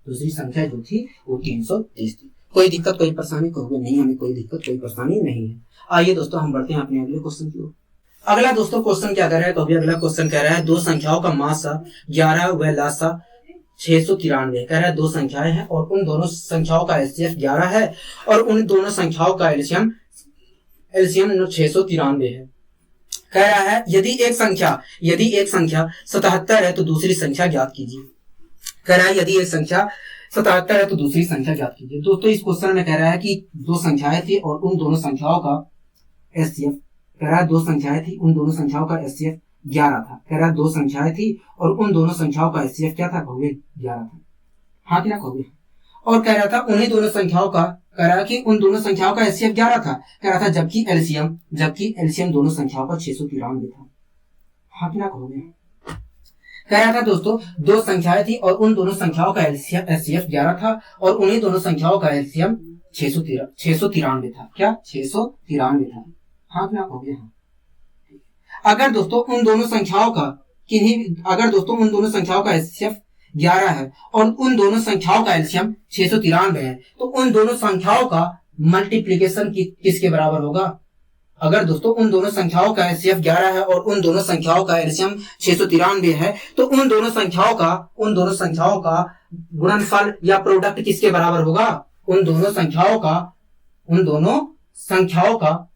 दूसरी संख्या जो थी वो 330 थी। कोई दिक्कत कोई परेशानी? कहोगे नहीं, हमें कोई दिक्कत कोई परेशानी नहीं है। आइए दोस्तों हम बढ़ते हैं अपने अगले क्वेश्चन की ओर। अगला दोस्तों क्वेश्चन क्या कर रहा है? कहोगे अगला क्वेश्चन कह रहा है दो संख्याओं का मासा 11 व लासा 693। कह रहा है दो संख्याएं हैं और उन दोनों संख्याओं का एचसीएफ 11 है और उन दोनों संख्याओं का एलसीएम 693 है। कह रहा है यदि एक संख्या 77 है तो दूसरी संख्या ज्ञात कीजिए। कह रहा है यदि एक संख्या 77 है तो दूसरी संख्या ज्ञात कीजिए। दोस्तों इस क्वेश्चन में कह रहा है कि दो संख्याएं थी और उन दोनों संख्याओं का एचसीएफ, कह रहा है दो संख्याएं थी उन दोनों संख्याओं का एचसीएफ 11 था। कह रहा है दो संख्याएं थी और उन दोनों संख्याओं का एचसीएफ क्या था, कहोगे 11 था। हाँ कि ना कहोगे। और कह रहा था उन्हीं दोनों संख्याओं का, कह रहा है कि उन दोनों संख्याओं का एचसीएफ 11 था। कह रहा था जबकि एलसीएम दोनों संख्याओं का 693 था। हाँ कि ना कहोगे। कह रहा था दोस्तों दो संख्याएं थी और उन दोनों संख्याओं का एचसीएफ 11 था और उन्हीं दोनों संख्याओं का एलसीएम 693 था। क्या 693 था। हाँ कि ना कहोगे। हाँ। अगर दोस्तों उन दोनों संख्याओं का एचसीएफ 11 है और उन दोनों संख्याओं का एलसीएम 693 है तो उन दोनों संख्याओं का मल्टीप्लिकेशन किसके बराबर होगा। अगर दोस्तों उन दोनों संख्याओं का एचसीएफ 11 है और उन दोनों संख्याओं का एलसीएम 693 है तो उन दोनों संख्याओं का गुणनफल या प्रोडक्ट किसके बराबर होगा। उन दोनों संख्याओं का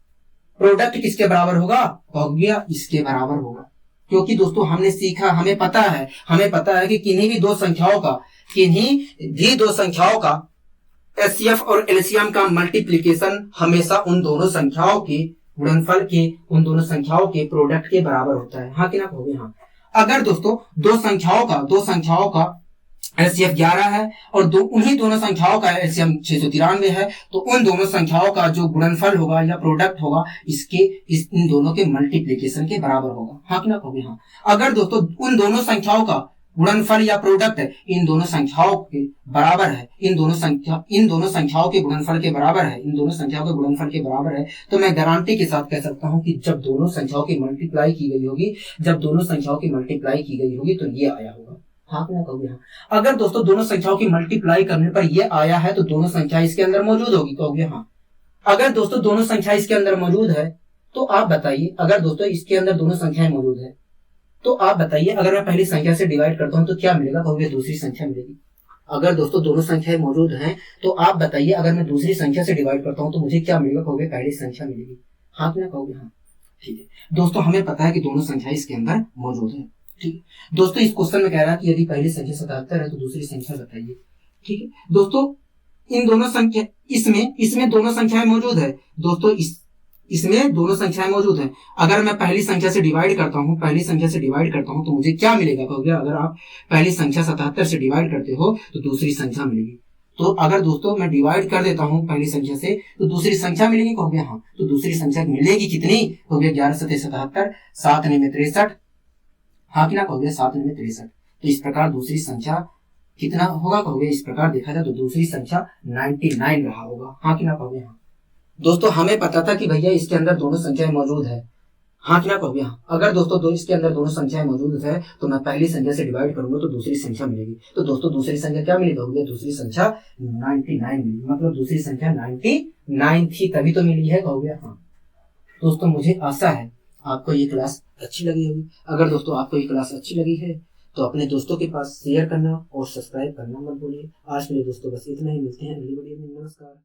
प्रोडक्ट किसके बराबर होगा, कहोगे इसके बराबर होगा। क्योंकि दोस्तों हमने सीखा, हमें पता है कि किन्हीं भी दो संख्याओं का एचसीएफ और एलसीएम का मल्टीप्लिकेशन हमेशा उन दोनों संख्याओं के गुणनफल के, उन दोनों संख्याओं के प्रोडक्ट के बराबर होता है। हाँ कि ना कहोगे। हाँ। अगर दोस्तों दो संख्याओं का एचसीएफ 11 है और उन्हीं दोनों संख्याओं का एलसीएम 693 है तो उन दोनों संख्याओं का जो गुणनफल होगा या प्रोडक्ट होगा इन दोनों के मल्टीप्लिकेशन के बराबर होगा। हाँ कि ना कहोगे। हाँ। अगर दोस्तों उन दोनों संख्याओं का गुणनफल या प्रोडक्ट इन दोनों संख्याओं के बराबर है, इन दोनों संख्याओं के गुणनफल के बराबर है, तो मैं गारंटी के साथ कह सकता हूं कि जब दोनों संख्याओं की मल्टीप्लाई की गई होगी तो ये आया होगा। हाँ कि ना कहोगे। हाँ। अगर दोस्तों दोनों संख्याओं की मल्टीप्लाई करने पर ये आया है तो दोनों संख्या इसके अंदर मौजूद होगी, कहोगे। हाँ। अगर दोस्तों दोनों संख्या इसके अंदर मौजूद है तो आप बताइए, अगर दोस्तों इसके अंदर दोनों संख्याएं मौजूद है तो आप बताइए अगर मैं पहली संख्या से डिवाइड करता हूं तो क्या मिलेगा, कहोगे दूसरी संख्या मिलेगी। अगर दोस्तों दोनों संख्याएं मौजूद हैं तो आप बताइए अगर मैं दूसरी संख्या से डिवाइड करता हूं तो मुझे क्या मिलेगा, कहोगे पहली संख्या मिलेगी। हाँ कि ना कहोगे। हाँ। ठीक है दोस्तों, हमें पता है कि दोनों संख्या इसके अंदर मौजूद है। ठीक है दोस्तों, इस क्वेश्चन में कह रहा है कि यदि पहली संख्या 77 है तो दूसरी संख्या बताइए। ठीक है दोस्तों, इन दोनों संख्या इसमें दोनों संख्याएं मौजूद है। दोस्तों इसमें दोनों संख्याएं मौजूद है। अगर मैं पहली संख्या से डिवाइड करता हूं तो मुझे क्या मिलेगा, कहोगे अगर आप पहली संख्या 77 से डिवाइड करते हो तो दूसरी संख्या मिलेगी। तो अगर दोस्तों मैं डिवाइड कर देता हूं पहली संख्या से तो दूसरी संख्या मिलेगी, कहोगे हाँ। तो दूसरी संख्या मिलेगी कितनी, कहोगे 11 सते 77, 7 में 63। हाँ कि ना कहोगे 7 में 63। तो इस प्रकार दूसरी संख्या कितना होगा, कहोगे इस प्रकार देखा जाए तो दूसरी संख्या 99 रहा होगा। हाँ कि ना कहोगे। हाँ दोस्तों, हमें पता था कि भैया इसके अंदर दोनों संख्याएं मौजूद है। हाँ कि ना कहोगे। हाँ। अगर दोस्तों इसके अंदर दोनों संख्याएं मौजूद है तो मैं पहली संख्या से डिवाइड करूंगा तो दूसरी संख्या मिलेगी। तो दोस्तों दूसरी संख्या क्या मिली, कहोगे दूसरी संख्या 99 मिली। मतलब दूसरी संख्या 99 थी तभी तो मिली है, कहोगे हाँ। दोस्तों मुझे आशा है आपको ये क्लास अच्छी लगी होगी। अगर दोस्तों आपको ये क्लास अच्छी लगी है तो अपने दोस्तों के पास शेयर करना और सब्सक्राइब करना मत भूलिए। आज के लिए दोस्तों बस इतना ही, मिलते हैं अगली वीडियो में। नमस्कार।